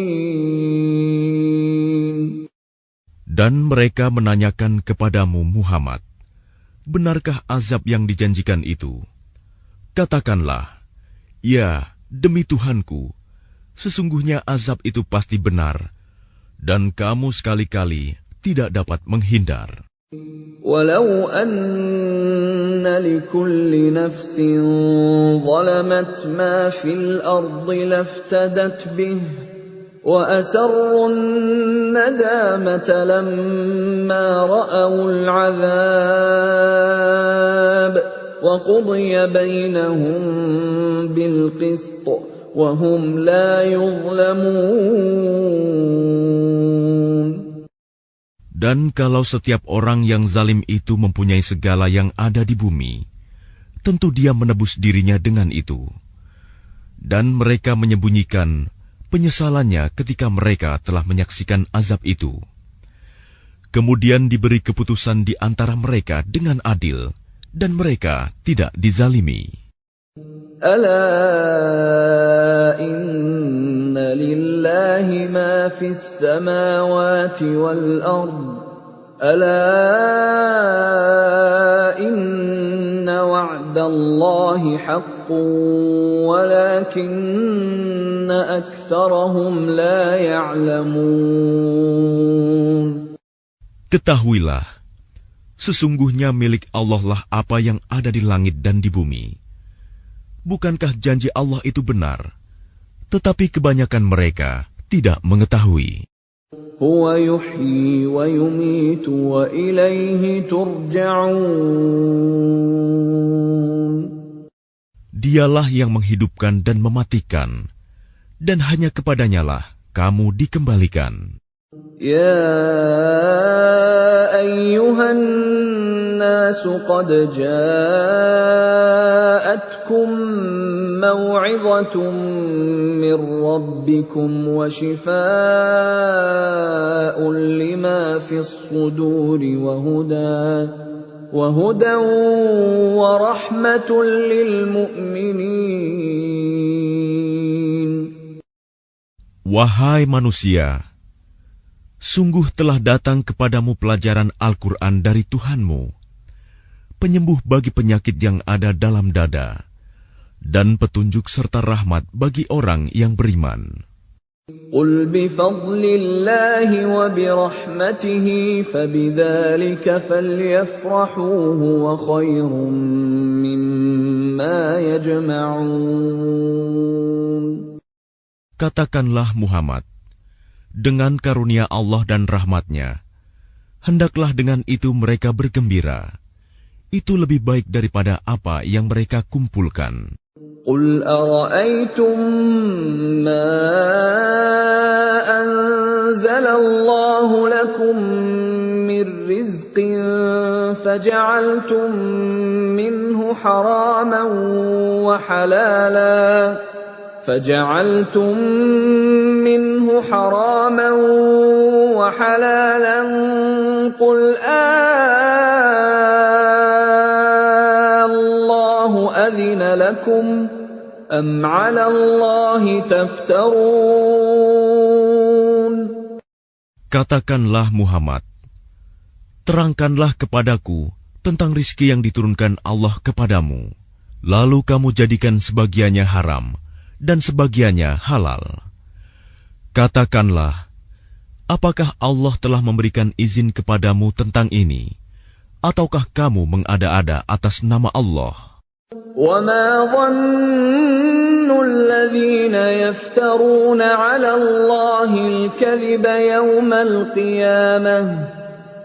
Dan mereka menanyakan kepadamu Muhammad, benarkah azab yang dijanjikan itu? Katakanlah, ya, demi Tuhanku, sesungguhnya azab itu pasti benar, dan kamu sekali-kali tidak dapat menghindar. وَلَوْ أَنَّ لِكُلِّ نَفْسٍ ظَلَمَتْ مَا فِي الْأَرْضِ لَافْتَدَتْ بِهِ وَأَسَرُّوا النَّدَامَةَ لَمَّا رَأَوُا الْعَذَابَ وَقُضِيَ بَيْنَهُم بِالْقِسْطِ وَهُمْ لَا يُظْلَمُونَ. Dan kalau setiap orang yang zalim itu mempunyai segala yang ada di bumi, tentu dia menebus dirinya dengan itu. Dan mereka menyembunyikan penyesalannya ketika mereka telah menyaksikan azab itu. Kemudian diberi keputusan di antara mereka dengan adil, dan mereka tidak dizalimi. Ala inna lillahi ma fis samawati wal ard. Ala inna wa'dallahi haqqun walakinna aktsarahum la ya'lamun. Ketahuilah, sesungguhnya milik Allah lah apa yang ada di langit dan di bumi. Bukankah janji Allah itu benar? Tetapi kebanyakan mereka tidak mengetahui. Huwa yuhyi wa yumitu wa ilaihi turja'un. Dialah yang menghidupkan dan mematikan, dan hanya kepadanyalah kamu dikembalikan. Ya ayyuhan nasu qad ja'atkum maw'izatun min rabbikum wa shifaa'un lima fis suduri wa hudan wa rahmatun lil mu'minin. Wahai manusia, sungguh telah datang kepadamu pelajaran Al-Quran dari Tuhanmu, penyembuh bagi penyakit yang ada dalam dada, dan petunjuk serta rahmat bagi orang yang beriman. Qul bifadlillahi wa birahmatihi fabidzalika falyafrahu huwa khairum mimma yajma'un. Katakanlah Muhammad, dengan karunia Allah dan rahmat-Nya, hendaklah dengan itu mereka bergembira. Itu lebih baik daripada apa yang mereka kumpulkan. Qul ara'aytum ma anzalallahu lakum min rizqin faja'altum minhu haraman wa halalan فجعلتم منه حراما وحلالا قل الله أذن لكم أم على الله تفترون. Katakanlah Muhammad, terangkanlah kepadaku tentang rizki yang diturunkan Allah kepadamu, lalu kamu jadikan sebagiannya haram dan sebagiannya halal. Katakanlah, apakah Allah telah memberikan izin kepadamu tentang ini, ataukah kamu mengada-ada atas nama Allah? وَمَا ظَنُّ الَّذِينَ يَفْتَرُونَ عَلَى اللَّهِ الْكَذِبَ يَوْمَ الْقِيَامَةِ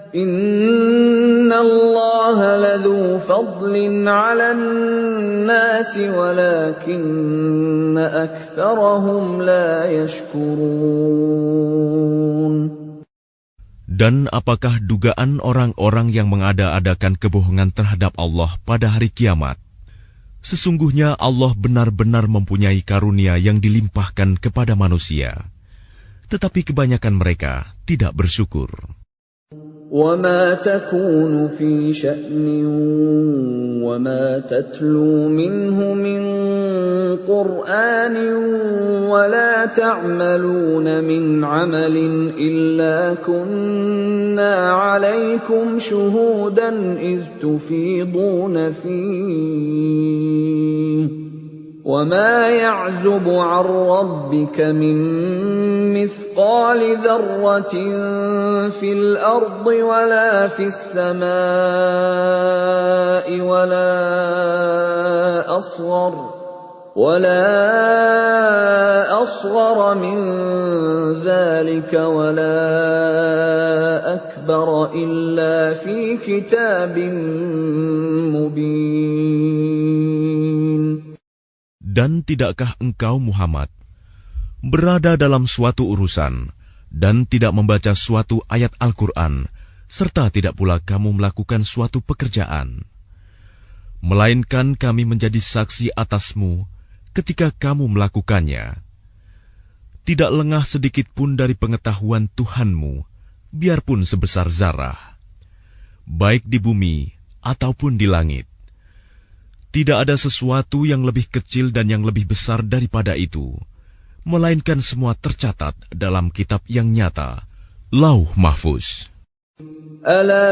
إِنَّ اللَّهَ لَذُو فَضْلٍ عَلَى النَّاسِ وَلَكِنَّ أَكْثَرَهُمْ لَا يَشْكُرُونَ. Dan apakah dugaan orang-orang yang mengada-adakan kebohongan terhadap Allah pada hari kiamat? Sesungguhnya Allah benar-benar mempunyai karunia yang dilimpahkan kepada manusia, tetapi kebanyakan mereka tidak bersyukur. وَمَا تَكُونُ فِي شَأْنٍ وَمَا تَتْلُو مِنْهُ مِنْ قُرْآنٍ وَلَا تَعْمَلُونَ مِنْ عَمَلٍ إِلَّا كُنَّا عَلَيْكُمْ شُهُودًا إِذْ تُفِيضُونَ فِيهِ وَمَا يَعْزُبُ عَنْ رَبِّكَ مِنْ مِثْقَالِ ذَرَّةٍ فِي الْأَرْضِ وَلَا فِي السَّمَاءِ وَلَا أَصْغَرَ مِنْ ذَلِكَ وَلَا أَكْبَرَ إِلَّا فِي كِتَابٍ مُبِينٍ. Dan tidakkah engkau Muhammad berada dalam suatu urusan dan tidak membaca suatu ayat Al-Quran, serta tidak pula kamu melakukan suatu pekerjaan, melainkan kami menjadi saksi atasmu ketika kamu melakukannya. Tidak lengah sedikit pun dari pengetahuan Tuhanmu, biarpun sebesar zarah, baik di bumi ataupun di langit. Tidak ada sesuatu yang lebih kecil dan yang lebih besar daripada itu, melainkan semua tercatat dalam kitab yang nyata, Lauh Mahfuz. Ala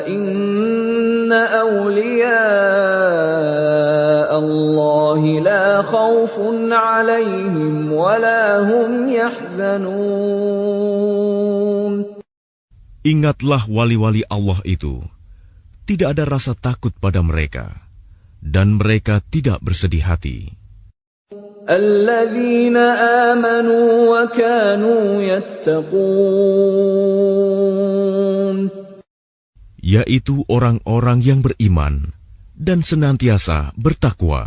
inna awliya Allah la khawfun alaihim wa la hum yahzanun. Ingatlah wali-wali Allah itu. Tidak ada rasa takut pada mereka, dan mereka tidak bersedih hati. Alladzina amanu wa kanu yattaqun. Yaitu orang-orang yang beriman dan senantiasa bertakwa.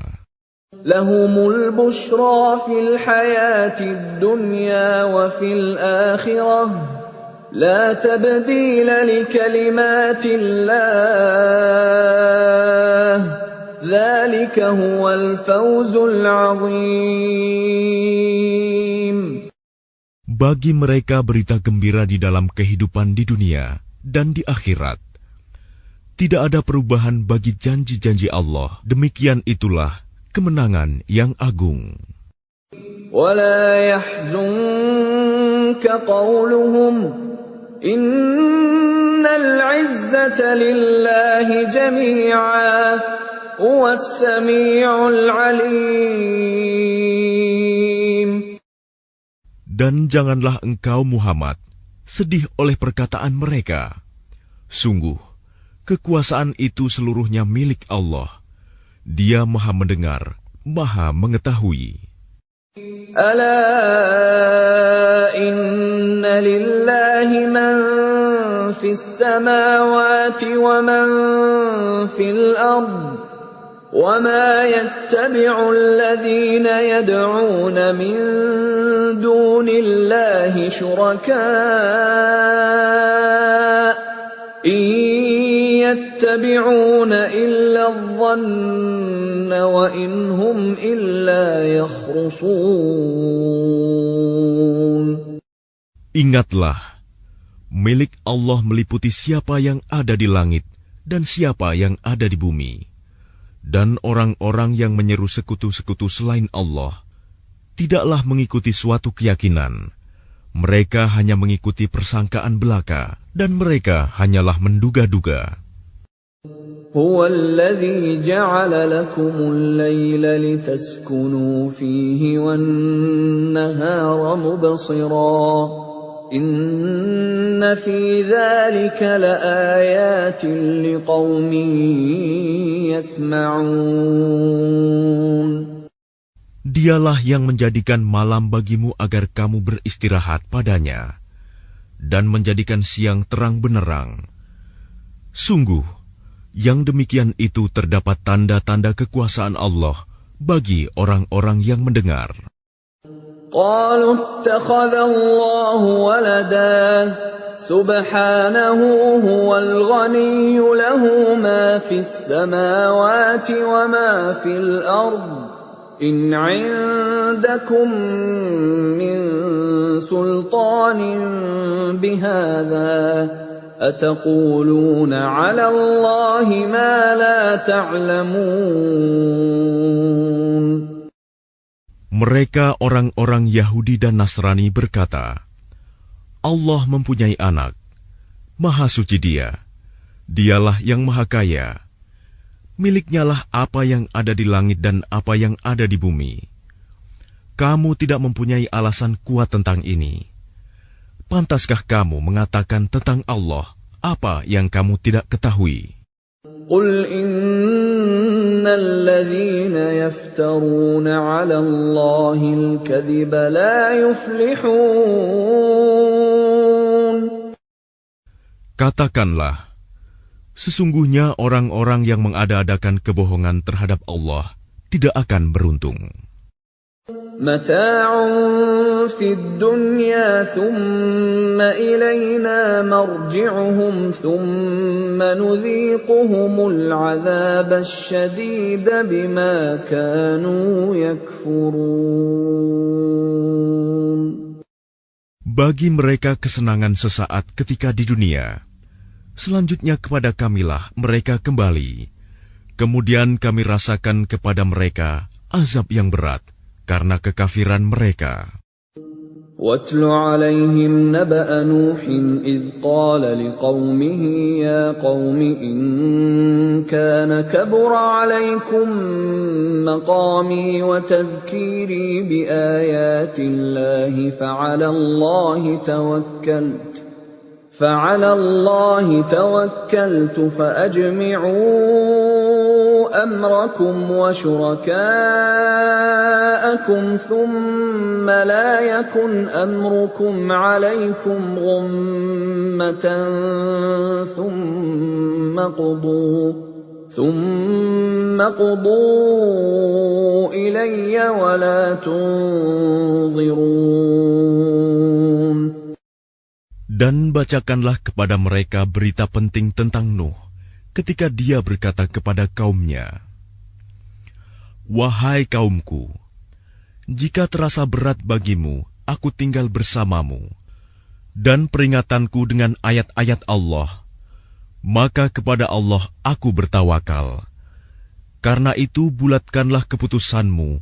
Lahumul bushra fil hayatid dunya wa fil akhirah. لا تبديل لكلمات الله ذلك هو الفوز العظيم. Bagi mereka berita gembira di dalam kehidupan di dunia dan di akhirat. Tidak ada perubahan bagi janji-janji Allah. Demikian itulah kemenangan yang agung. ولا يحزنك قولهم Innal izzata lillahi jami'a huwas sami'ul alim. Dan janganlah engkau Muhammad sedih oleh perkataan mereka. Sungguh, kekuasaan itu seluruhnya milik Allah. Dia Maha mendengar, Maha mengetahui. Ala inna lillahi man fis samawati wa man fil ard wa ma yattabi'u alladhina yad'una min dunillahi shuraka يتبعون إلا الظن وإن هم إلا يخرصون. Ingatlah, milik Allah meliputi siapa yang ada di langit dan siapa yang ada di bumi. Dan orang-orang yang menyeru sekutu-sekutu selain Allah tidaklah mengikuti suatu keyakinan. Mereka hanya mengikuti persangkaan belaka, dan mereka hanyalah menduga-duga. هو الذي جعل لكم الليل لتسكنوا فيه والنهار مبصرا إن في ذلك لآيات لقوم يسمعون. Dialah yang menjadikan malam bagimu agar kamu beristirahat padanya, dan menjadikan siang terang benerang. Sungguh, yang demikian itu terdapat tanda-tanda kekuasaan Allah bagi orang-orang yang mendengar. قالوا اتخذ الله ولدا سبحانه هو الغني له ما في السماوات وما في الأرض إن عندكم من سلطان بهذا أتقولون على الله ما لا تعلمون. Mereka orang-orang Yahudi dan Nasrani berkata, Allah mempunyai anak, Maha Suci Dia, Dialah yang Maha Kaya. Miliknya lah apa yang ada di langit dan apa yang ada di bumi. Kamu tidak mempunyai alasan kuat tentang ini. Pantaskah kamu mengatakan tentang Allah apa yang kamu tidak ketahui? Qul innal ladzina yaftaruna 'ala Allahil kadhiba la yuflihun. Katakanlah, sesungguhnya orang-orang yang mengada-adakan kebohongan terhadap Allah tidak akan beruntung. Mata'un fid dunya thumma ilayna marji'uhum thumma nudhiquhumul 'adzabasy syadida bima kanu yakfurun. Bagi mereka kesenangan sesaat ketika di dunia. Selanjutnya kepada Kamilah mereka kembali. Kemudian kami rasakan kepada mereka azab yang berat karena kekafiran mereka. وَاتْلُ عَلَيْهِمْ نَبَأَ نُوحٍ إِذْ قَالَ لِقَوْمِهِ يَا قَوْمِ إِنْ كَانَ كَبُرَ عَلَيْكُمْ مَقَامِي وَتَذْكِيرِي بِآيَاتِ اللَّهِ فَعَلَى اللَّهِ تَوَكَّلْتُ فَأَجْمِعُوا أَمْرَكُمْ وَشُرَكَاءَكُمْ ثُمَّ لَا يَكُنْ أَمْرُكُمْ عَلَيْكُمْ غُمَّةً ثُمَّ قُضُوا إِلَيَّ وَلَا تُنظِرُونَ. Dan bacakanlah kepada mereka berita penting tentang Nuh, ketika dia berkata kepada kaumnya, "Wahai kaumku, jika terasa berat bagimu, aku tinggal bersamamu, dan peringatanku dengan ayat-ayat Allah, maka kepada Allah aku bertawakal. Karena itu bulatkanlah keputusanmu,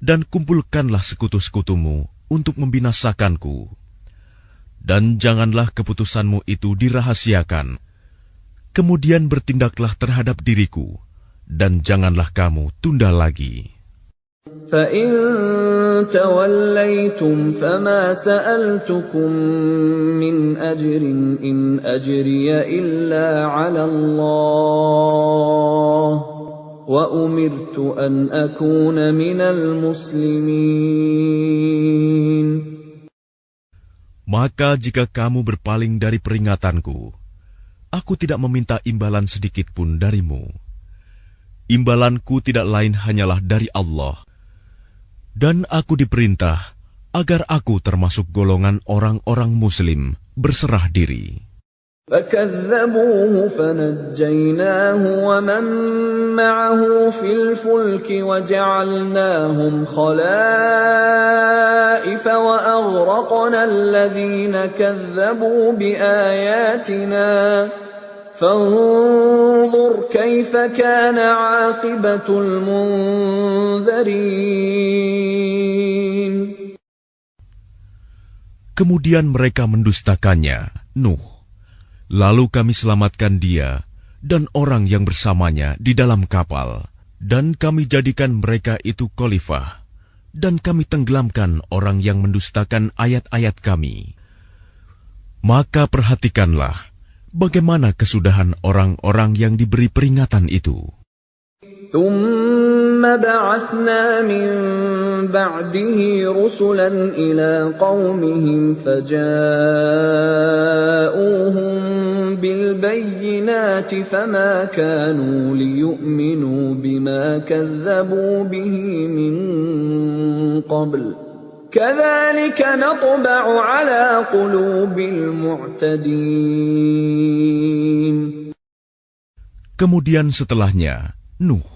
dan kumpulkanlah sekutu-sekutumu untuk membinasakanku. Dan janganlah keputusanmu itu dirahasiakan. Kemudian bertindaklah terhadap diriku, dan janganlah kamu tunda lagi." فَإِن تَوَلَّيْتُمْ فَمَا سَأَلْتُكُم مِّنْ أَجْرٍ إِنْ أَجْرِيَ إِلَّا عَلَى اللَّهِ وَأُمِرْتُ أَنْ أَكُونَ مِنَ الْمُسْلِمِينَ. Maka jika kamu berpaling dari peringatanku, aku tidak meminta imbalan sedikit pun darimu. Imbalanku tidak lain hanyalah dari Allah. Dan aku diperintah agar aku termasuk golongan orang-orang Muslim berserah diri. فَكَذَّبُوهُ فَنَجَّيْنَاهُ وَمَن مَّعَهُ فِي الْفُلْكِ وَجَعَلْنَاهُمْ خَلَائِفَ وَأَغْرَقْنَا الَّذِينَ كَذَّبُوا بِآيَاتِنَا فَانظُرْ كَيْفَ كَانَ عَاقِبَةُ الْمُنذَرِينَ. Kemudian mereka mendustakannya, Nuh. Lalu kami selamatkan dia dan orang yang bersamanya di dalam kapal, dan kami jadikan mereka itu khalifah, dan kami tenggelamkan orang yang mendustakan ayat-ayat kami. Maka perhatikanlah bagaimana kesudahan orang-orang yang diberi peringatan itu. ثُمَّ بَعَثْنَا مِن بَعْدِهِ رُسُلًا إِلَىٰ قَوْمِهِمْ فَجَاءُوهُم بِالْبَيِّنَاتِ فَمَا كَانُوا لِيُؤْمِنُوا بِمَا كَذَّبُوا بِهِ مِن قَبْلُ كَذَلِكَ نَطْبَعُ عَلَىٰ قُلُوبِ الْمُعْتَدِينَ. Kemudian setelahnya, Nuh,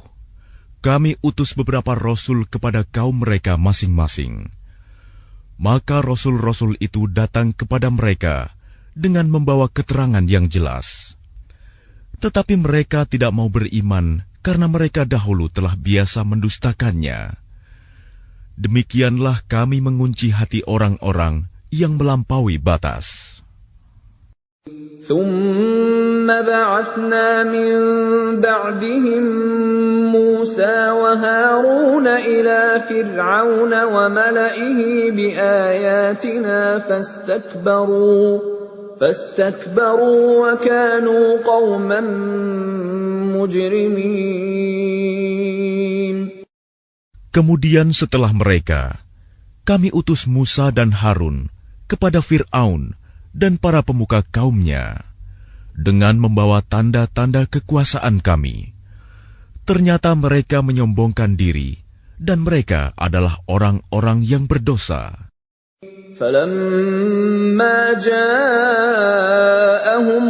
kami utus beberapa rasul kepada kaum mereka masing-masing. Maka rasul-rasul itu datang kepada mereka dengan membawa keterangan yang jelas. Tetapi mereka tidak mau beriman karena mereka dahulu telah biasa mendustakannya. Demikianlah kami mengunci hati orang-orang yang melampaui batas. ثُمَّ بَعَثْنَا مِن بَعْدِهِم مُّوسَىٰ وَهَارُونَ إِلَىٰ فِرْعَوْنَ وَمَلَئِهِ بِآيَاتِنَا فَاسْتَكْبَرُوا وَكَانُوا قَوْمًا مُجْرِمِينَ. Kemudian setelah mereka, kami utus Musa dan Harun kepada Fir'aun dan para pemuka kaumnya, dengan membawa tanda-tanda kekuasaan kami. Ternyata mereka menyombongkan diri, dan mereka adalah orang-orang yang berdosa. فَلَمَّا جَاءَهُمُ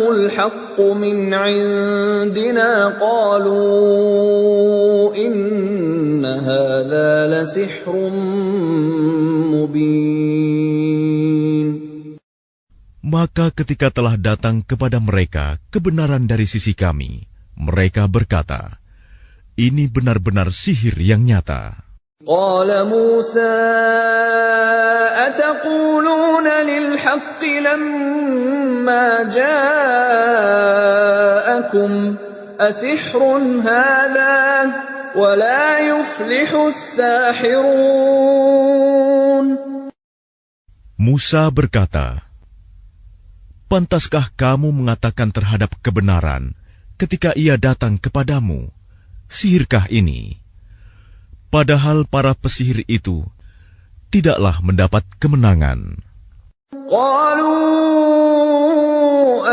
الْحَقُّ مِنْ عِندِنَا قَالُوا إِنَّ هَذَا لَسِحْرٌ مُبِينٌ. Maka ketika telah datang kepada mereka kebenaran dari sisi kami, mereka berkata, Ini benar-benar sihir yang nyata. قال موسى أتقولون للحق لما جاءكم أسحر هذا ولا يفلح الساحرون. Musa berkata, pantaskah kamu mengatakan terhadap kebenaran ketika ia datang kepadamu, sihirkah ini? Padahal para pesihir itu tidaklah mendapat kemenangan. قالوا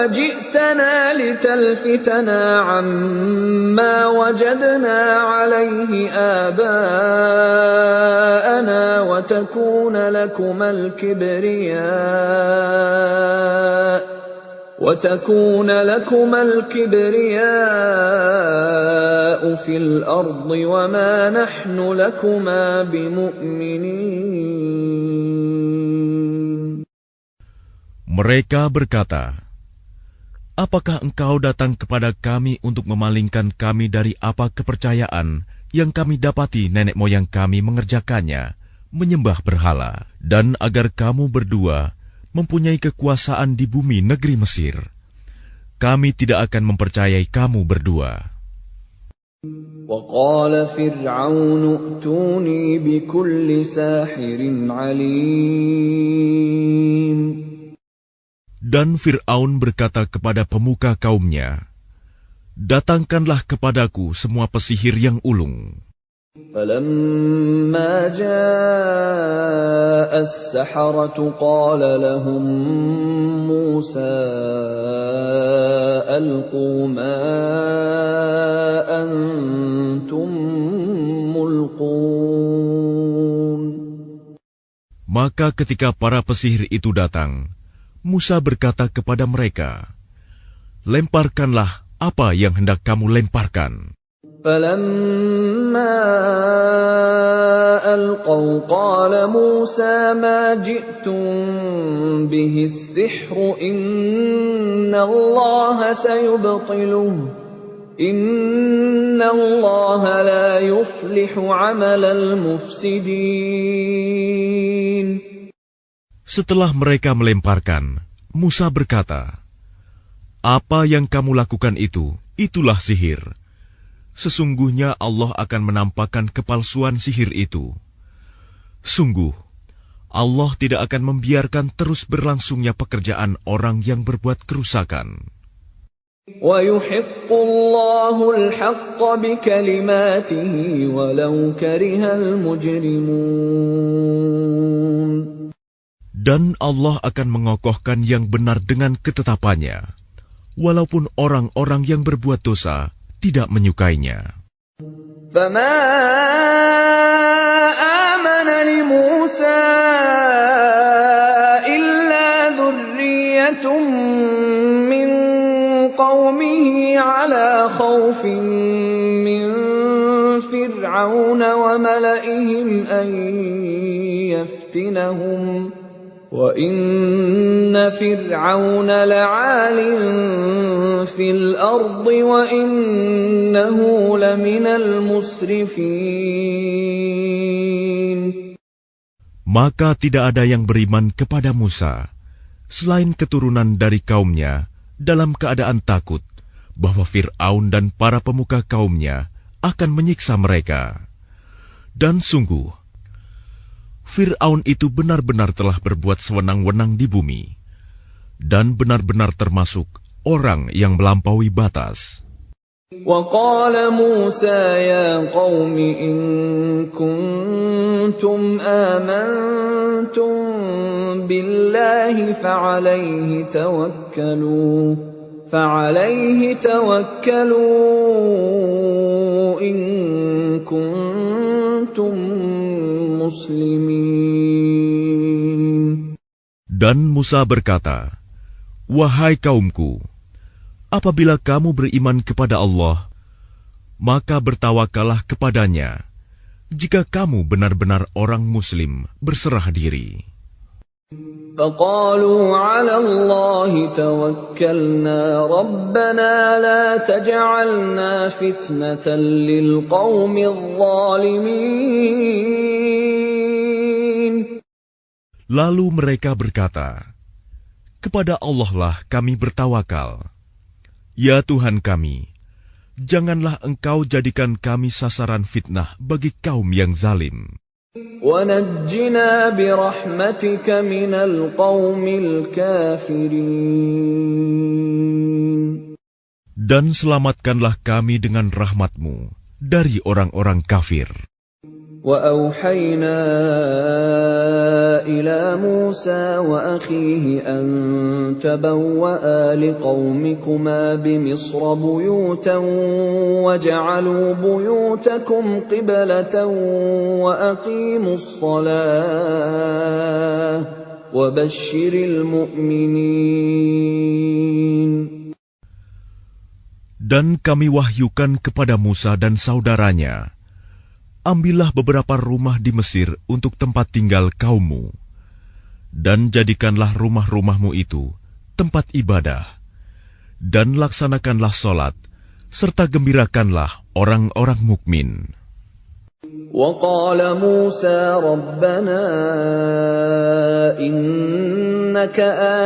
أجئتنا لتلفتنا عما وجدنا عليه آباءنا وتكون لكما الكبرياء في الأرض وما نحن لكما بمؤمنين. Mereka berkata, apakah engkau datang kepada kami untuk memalingkan kami dari apa kepercayaan yang kami dapati nenek moyang kami mengerjakannya, menyembah berhala, dan agar kamu berdua mempunyai kekuasaan di bumi negeri Mesir? Kami tidak akan mempercayai kamu berdua. وقال فرعون ائتوني بكل ساحر عليم. Dan Fir'aun berkata kepada pemuka kaumnya, datangkanlah kepadaku semua pesihir yang ulung. فلما جاء السحرة قال لهم موسى ألقوا ما أنتم ملقون. Maka ketika para pesihir itu datang, Musa berkata kepada mereka, lemparkanlah apa yang hendak kamu lemparkan. فلما ألقوا قال موسى ما جئتم به السحر إن الله سيبطله إن الله لا يفلح عمل المفسدين. Setelah mereka melemparkan, Musa berkata, apa yang kamu lakukan itu, itulah sihir. Sesungguhnya Allah akan menampakkan kepalsuan sihir itu. Sungguh, Allah tidak akan membiarkan terus berlangsungnya pekerjaan orang yang berbuat kerusakan. وَيُحِقُّ اللَّهُ الْحَقَّ بِكَلِمَاتِهِ وَلَوْ كَرِهَ الْمُجْرِمُونَ. Dan Allah akan mengokohkan yang benar dengan ketetapannya, walaupun orang-orang yang berbuat dosa tidak menyukainya. فَمَا آمَنَ لِمُوسَى إِلَّا ذُرِّيَّةٌ مِّن قَوْمِهِ عَلَى خَوْفٍ مِّن فِرْعَوْنَ وَمَلَئِهِمْ أَن يَفْتِنَهُمْ وَإِنَّ فِرْعَوْنَ لَعَالٍ فِي الْأَرْضِ وَإِنَّهُ لَمِنَ الْمُسْرِفِينَ. Maka tidak ada yang beriman kepada Musa, selain keturunan dari kaumnya, dalam keadaan takut bahwa Fir'aun dan para pemuka kaumnya akan menyiksa mereka. Dan sungguh, Fir'aun itu benar-benar telah berbuat sewenang-wenang di bumi, dan benar-benar termasuk orang yang melampaui batas. وَقَالَ مُوسَى يَا قَوْمِ إِن كُنتُمْ آمَنتُم بِاللَّهِ فَعَلَيْهِ تَوَكَّلُوا إِن كُنتُم muslimin. Dan Musa berkata, wahai kaumku, apabila kamu beriman kepada Allah, maka bertawakallah kepadanya, jika kamu benar-benar orang muslim berserah diri. فقالوا على الله توكلنا ربنا لا تجعلنا فتنة للقوم الظالمين. Lalu mereka berkata, kepada Allah lah kami bertawakal. Ya Tuhan kami, janganlah Engkau jadikan kami sasaran fitnah bagi kaum yang zalim. وَنَجِّنَا بِرَحْمَتِكَ مِنَ الْقَوْمِ الْكَافِرِينَ. Dan selamatkanlah kami dengan rahmat-Mu dari orang-orang kafir. وَأَوْحَيْنَا إِلَى مُوسَى وَأَخِيهِ أَن تَبَوَّآ لِقَوْمِكُمَا بِمِصْرَ بُيُوتًا وَاجْعَلُوا بُيُوتَكُمْ قِبْلَةً وَأَقِيمُوا الصَّلَاةَ وَبَشِّرِ الْمُؤْمِنِينَ. Dan kami wahyukan kepada Musa dan saudaranya, ambillah beberapa rumah di Mesir untuk tempat tinggal kaummu, dan jadikanlah rumah-rumahmu itu tempat ibadah, dan laksanakanlah solat, serta gembirakanlah orang-orang mukmin. وقال موسى ربنا إنك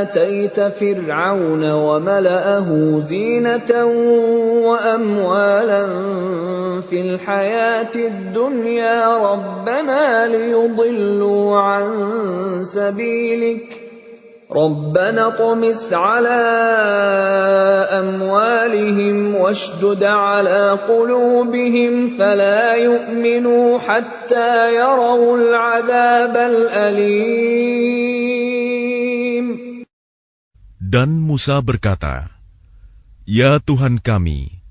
آتيت فرعون وملأه زينة وأموالا في الحياة الدنيا ربنا ليضلوا عن سبيلك ربنا اطمس على أموالهم واشدد على قلوبهم فلا يؤمنوا حتى يروا العذاب الأليم. Dan Musa berkata, Ya Tuhan kami,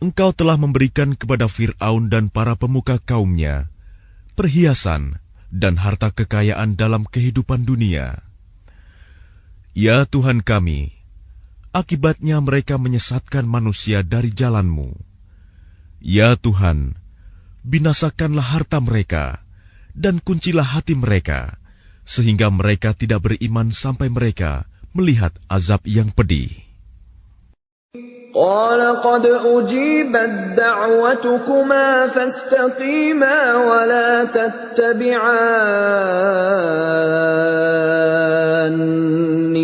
Engkau telah memberikan kepada Fir'aun dan para pemuka kaumnya perhiasan dan harta kekayaan dalam kehidupan dunia. Ya Tuhan kami, akibatnya mereka menyesatkan manusia dari jalan-Mu. Ya Tuhan, binasakanlah harta mereka dan kuncilah hati mereka, sehingga mereka tidak beriman sampai mereka melihat azab yang pedih. قال قد أجيبت دعوتكما فاستقيما ولا تتبعان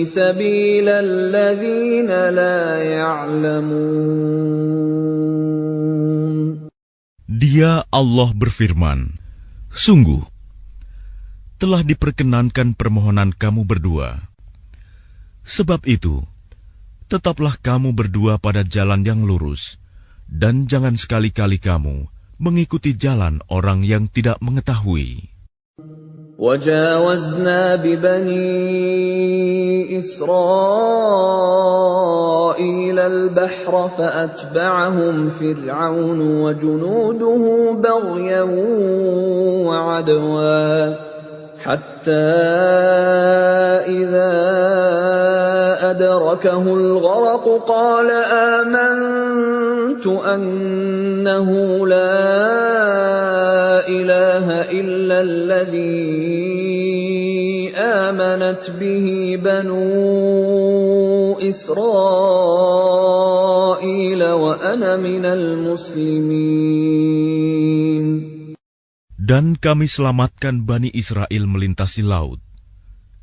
سبيل الذين لا يعلمون. Dia Allah berfirman, sungguh, telah diperkenankan permohonan kamu berdua. Sebab itu, tetaplah kamu berdua pada jalan yang lurus, dan jangan sekali-kali kamu mengikuti jalan orang yang tidak mengetahui. وَجَاوَزْنَا بِبَنِي إِسْرَائِيلَ الْبَحْرَ فَأَتْبَعَهُمْ فِرْعَوْنُ وَجُنُودُهُ بَغْيًا وَعَدْوًا حَتَّى إِذَا أدركه الغرق قال آمنت أنه لا إله إلا الذي آمنت به بنو إسرائيل وأنا من المسلمين. Dan kami selamatkan Bani Israel melintasi laut.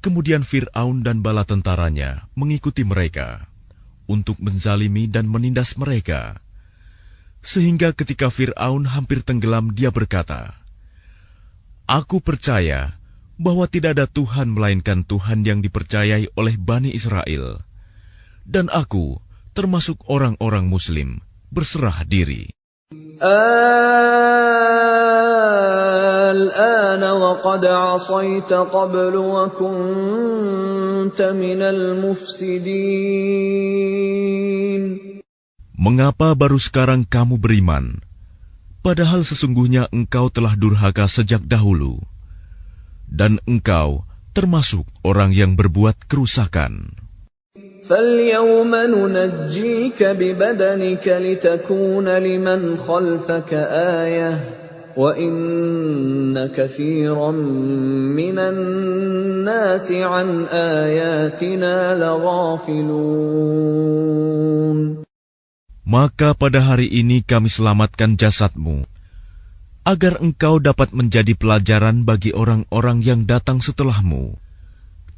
Kemudian Fir'aun dan bala tentaranya mengikuti mereka untuk menzalimi dan menindas mereka. Sehingga ketika Fir'aun hampir tenggelam, dia berkata, Aku percaya bahwa tidak ada Tuhan melainkan Tuhan yang dipercayai oleh Bani Israel. Dan aku termasuk orang-orang Muslim berserah diri. الآن وقد عصيت قبل وكنت من المفسدين. Mengapa baru sekarang kamu beriman, padahal sesungguhnya engkau telah durhaka sejak dahulu, dan engkau termasuk orang yang berbuat kerusakan. فَالْيَوْمَ نُنَجِّيكَ بِبَدَنِكَ لِتَكُونَ لِمَنْ خَلْفَكَ آيَةً وَإِنَّ كَثِيرًا مِّنَ النَّاسِ عَنْ آيَاتِنَا لَغَافِلُونَ. Maka pada hari ini kami selamatkan jasadmu, agar engkau dapat menjadi pelajaran bagi orang-orang yang datang setelahmu.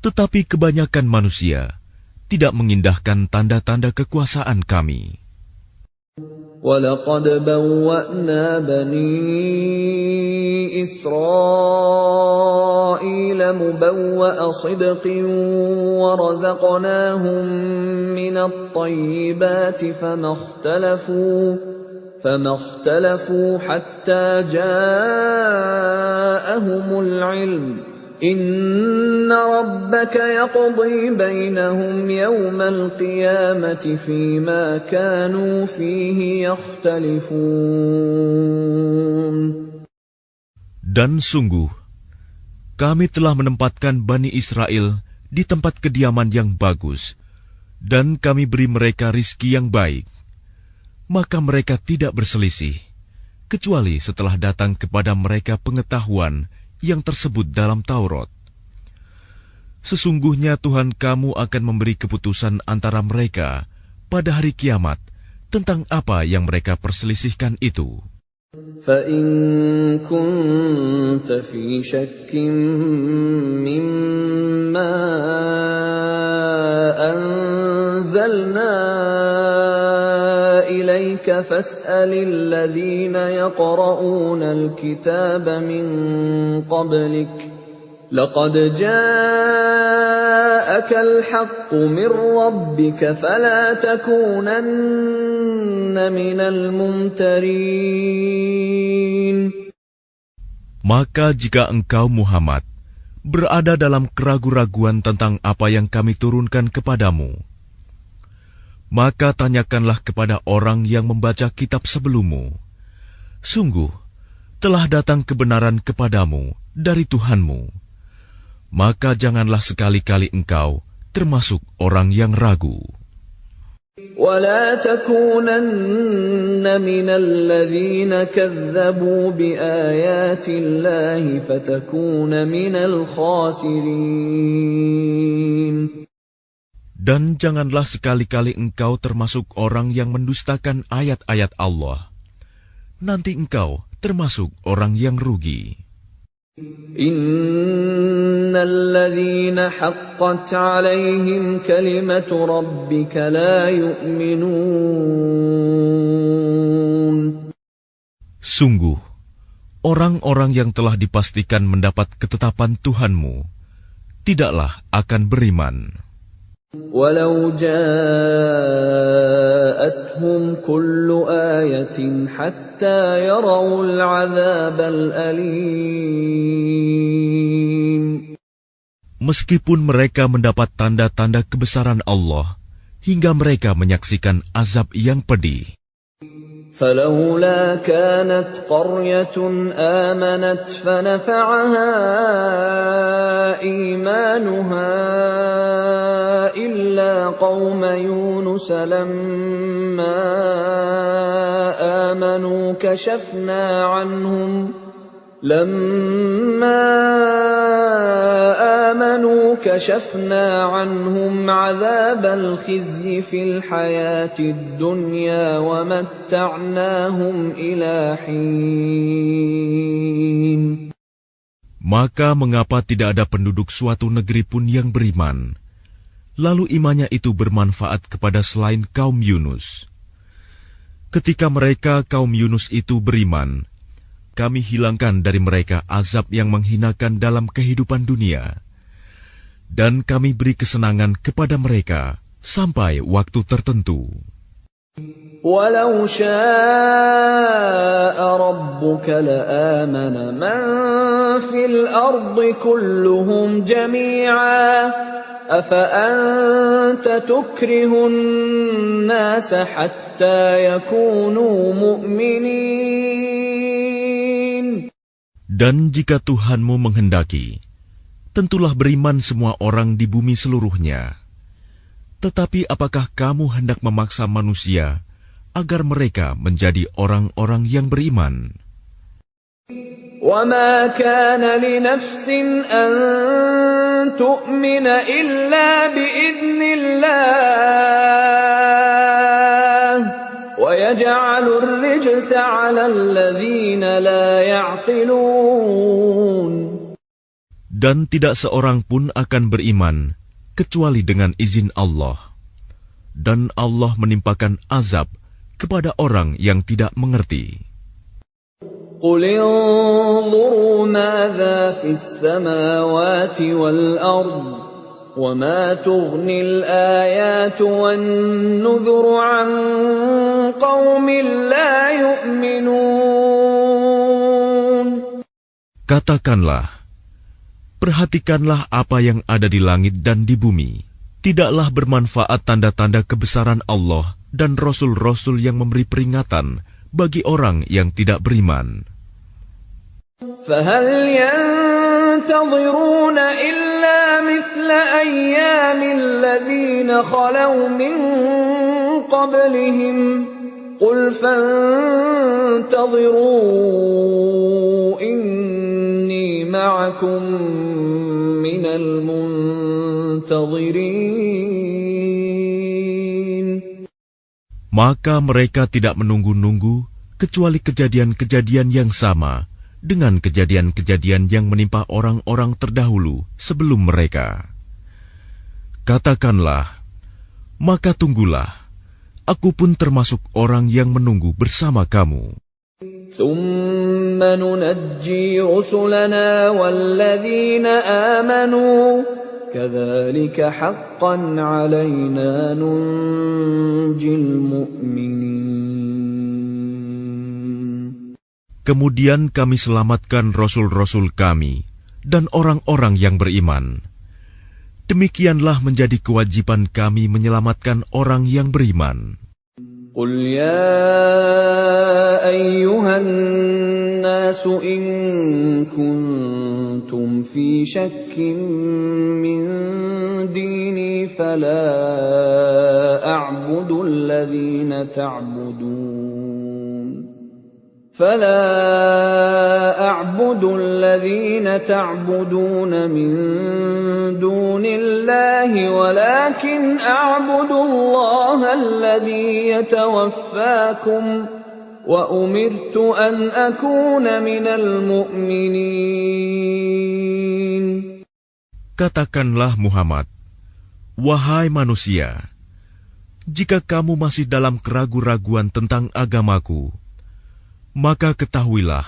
Tetapi kebanyakan manusia tidak mengindahkan tanda-tanda kekuasaan kami. وَلَقَدْ بَوَّأْنَا بَنِي إِسْرَائِيلَ مُبَوَّأَ صِدْقٍ وَرَزَقْنَاهُم مِّنَ الطَّيِّبَاتِ فَمَا اخْتَلَفُوا حَتَّى جَاءَهُمُ الْعِلْمُ إِنَّ رَبَّكَ يَقْضِي بَيْنَهُمْ يَوْمَ الْقِيَامَةِ فِيمَا كَانُوا فِيهِ يَخْتَلِفُونَ. Dan sungguh, kami telah menempatkan Bani Israel di tempat kediaman yang bagus, dan kami beri mereka rizki yang baik. Maka mereka tidak berselisih, kecuali setelah datang kepada mereka pengetahuan yang tersebut dalam Taurat. Sesungguhnya Tuhan kamu akan memberi keputusan antara mereka pada hari kiamat tentang apa yang mereka perselisihkan itu. فَإِن كُنتَ فِي شَكٍّ مِّمَّا أَنزَلْنَا إِلَيْكَ فَاسْأَلِ الَّذِينَ يَقْرَؤُونَ الْكِتَابَ مِن قَبْلِكَ لَقَدْ جَاءَكَ الْحَقُّ مِن رَّبِّكَ فَلَا تَكُونَنَّ مِنَ الْمُمْتَرِينَ. Maka jika engkau Muhammad berada dalam keraguan-raguan tentang apa yang kami turunkan kepadamu, maka tanyakanlah kepada orang yang membaca kitab sebelummu. Sungguh, telah datang kebenaran kepadamu dari Tuhanmu. Maka janganlah sekali-kali engkau termasuk orang yang ragu. وَلَا تَكُونَنَّ مِنَ الَّذِينَ كَذَّبُوا بِآيَاتِ اللَّهِ فَتَكُونَ مِنَ الْخَاسِرِينَ. Dan janganlah sekali-kali engkau termasuk orang yang mendustakan ayat-ayat Allah. Nanti engkau termasuk orang yang rugi. Innal ladzina haqqat 'alaihim kalimatu rabbika la yu'minun. Sungguh, orang-orang yang telah dipastikan mendapat ketetapan Tuhanmu tidaklah akan beriman. Walau ja'atuhum kullu ayatin hatta yarawul 'adzabal alim. Meskipun mereka mendapat tanda-tanda kebesaran Allah hingga mereka menyaksikan azab yang pedih. فلولا كانت قرية آمنت فنفعها إيمانها إلا قوم يونس لما آمنوا كشفنا عنهم عذاب الخزي في الحياة الدنيا ومتعناهم إلى حين. Maka mengapa tidak ada penduduk suatu negeri pun yang beriman, lalu imannya itu bermanfaat kepada selain kaum Yunus? Ketika mereka kaum Yunus itu beriman, kami hilangkan dari mereka azab yang menghinakan dalam kehidupan dunia, dan kami beri kesenangan kepada mereka sampai waktu tertentu. Walau syaa rabbuka laamana man fil ardi kulluhum jami'a afa anta tukrihun nasa hatta yakunu mu'minin. Dan jika Tuhanmu menghendaki, tentulah beriman semua orang di bumi seluruhnya. Tetapi apakah kamu hendak memaksa manusia agar mereka menjadi orang-orang yang beriman? وَمَا كَانَ لِنَفْسٍ أَن تُؤْمِنَ إِلَّا بِإِذْنِ اللَّهِ وَيَجْعَلُ الرِّجْسَ عَلَى الَّذِينَ لَا يَعْقِلُونَ. Dan tidak seorang pun akan beriman kecuali dengan izin Allah. Dan Allah menimpakan azab kepada orang yang tidak mengerti. قُلِ انظُرُوا مَاذَا فِي السَّمَاوَاتِ وَالْأَرْضِ وَمَا تُغْنِي الْآيَاتُ وَالنُّذُرُ عَن قَوْمٍ لَّا يُؤْمِنُونَ. Katakanlah, perhatikanlah apa yang ada di langit dan di bumi. Tidaklah bermanfaat tanda-tanda kebesaran Allah dan rasul-rasul yang memberi peringatan bagi orang yang tidak beriman. فَهَلْ يَنتَظِرُونَ إِلَّا مِثْلَ أَيَّامِ الَّذِينَ خَلَوْا مِن قَبْلِهِمْ قُلْ فَانتَظِرُوا إِنِّي مَعَكُم مِّنَ الْمُنتَظِرِينَ. Maka mereka tidak menunggu-nunggu kecuali kejadian-kejadian yang sama dengan kejadian-kejadian yang menimpa orang-orang terdahulu sebelum mereka. Katakanlah, maka tunggulah, aku pun termasuk orang yang menunggu bersama kamu. ثُمَّ نُنَجِّي رُسُلَنَا وَالَّذِينَ آمَنُوا كَذَلِكَ حَقًّا عَلَيْنَا نُنْجِي الْمُؤْمِنِينَ. Kemudian kami selamatkan rasul-rasul kami dan orang-orang yang beriman. Demikianlah menjadi kewajiban kami menyelamatkan orang yang beriman. قُلْ يَا أَيُّهَا النَّاسُ إِن كُنتُمْ فِي شَكٍّ مِّن دِينِي فَلَا أَعْبُدُ الَّذِينَ تَعْبُدُونَ مِن دُونِ اللَّهِ وَلَكِنْ أَعْبُدُ اللَّهَ الَّذِي يَتَوَفَّاكُمْ وَأُمِرْتُ أَنْ أَكُونَ مِنَ الْمُؤْمِنِينَ. Katakanlah Muhammad, wahai manusia, jika kamu masih dalam keraguan-raguan tentang agamaku, maka ketahuilah,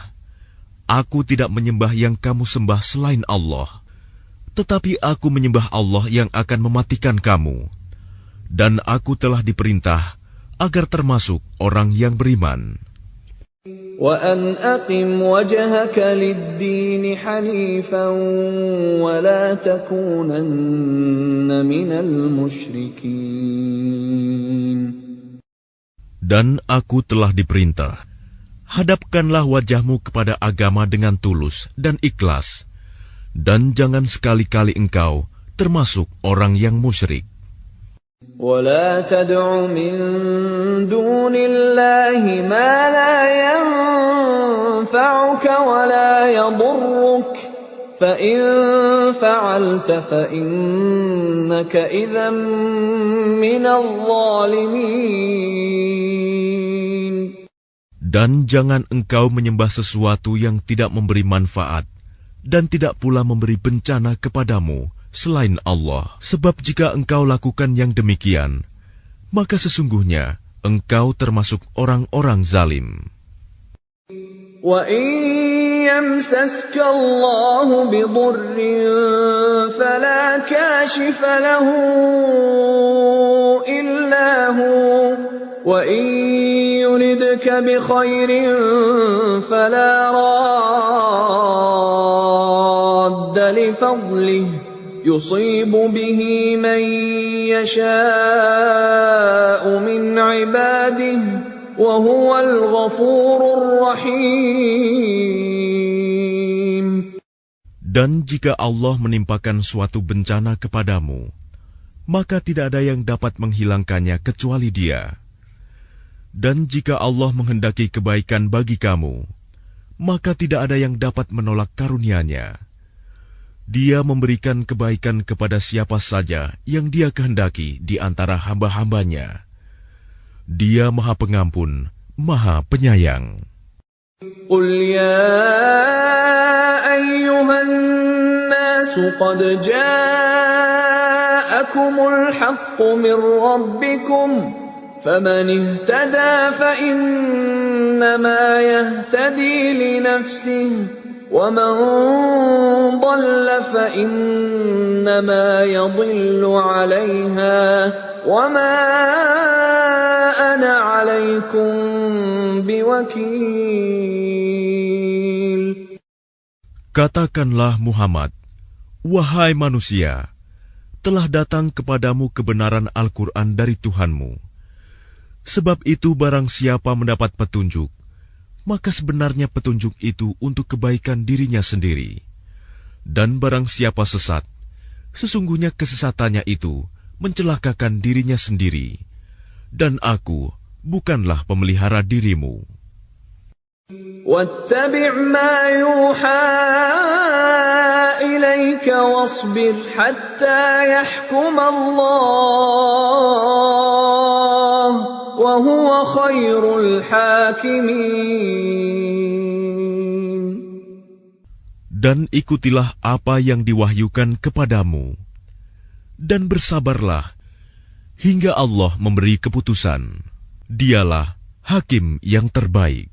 aku tidak menyembah yang kamu sembah selain Allah, tetapi aku menyembah Allah yang akan mematikan kamu, dan aku telah diperintah agar termasuk orang yang beriman. وَأَنْ أَقِمْ وَجْهَكَ لِلدِّينِ حَنِيفًا وَلَا تَكُونَنَّ مِنَ الْمُشْرِكِينَ. Dan aku telah diperintah, hadapkanlah wajahmu kepada agama dengan tulus dan ikhlas, dan jangan sekali-kali engkau termasuk orang yang musyrik. وَلَا تَدْعُ مِن دُونِ اللَّهِ مَا لَا يَنفَعُكَ وَلَا يَضُرُّكَ فَإِن فَعَلْتَ فَإِنَّكَ إِذًا مِّنَ الظَّالِمِينَ. Dan jangan engkau menyembah sesuatu yang tidak memberi manfaat dan tidak pula memberi bencana kepadamu selain Allah. Sebab jika engkau lakukan yang demikian, maka sesungguhnya engkau termasuk orang-orang zalim. وَإِن يَمْسَسْكَ اللَّهُ بِضُرٍّ فَلَا كَاشِفَ لَهُ إِلَّا هُوَ وَإِن يُرِدْكَ بِخَيْرٍ فَلَا رَادَّ لِفَضْلِهِ يُصِيبُ بِهِ مَن يَشَاءُ مِنْ عِبَادِهِ وَهُوَ الْغَفُورُ الرَّحِيمُ. Dan jika Allah menimpakan suatu bencana kepadamu, maka tidak ada yang dapat menghilangkannya kecuali Dia. Dan jika Allah menghendaki kebaikan bagi kamu, maka tidak ada yang dapat menolak karunia-Nya. Dia memberikan kebaikan kepada siapa saja yang Dia kehendaki di antara hamba-hamba-Nya. Dia Maha Pengampun, Maha Penyayang. Qul ya ayyuhan nasu qad ja'akumul haqqu min rabbikum faman ihtada fa innama yahtadi li nafsihi وَمَنْ ضَلَّ فَإِنَّمَا يَضِلُّ عَلَيْهَا وَمَا أَنَا عَلَيْكُمْ بِوَكِيلٍ. Katakanlah Muhammad, wahai manusia, telah datang kepadamu kebenaran Al-Quran dari Tuhanmu. Sebab itu barang siapa mendapat petunjuk, maka sebenarnya petunjuk itu untuk kebaikan dirinya sendiri. Dan barang siapa sesat, sesungguhnya kesesatannya itu mencelakakan dirinya sendiri. Dan aku bukanlah pemelihara dirimu. وَاتَّبِعْ مَا يُوحَى إِلَيْكَ وَاصْبِرْ حَتَّى يَحْكُمَ اللَّهُ وَهُوَ خَيْرُ الْحَاكِمِينَ. Dan ikutilah apa yang diwahyukan kepadamu, dan bersabarlah hingga Allah memberi keputusan. Dialah hakim yang terbaik.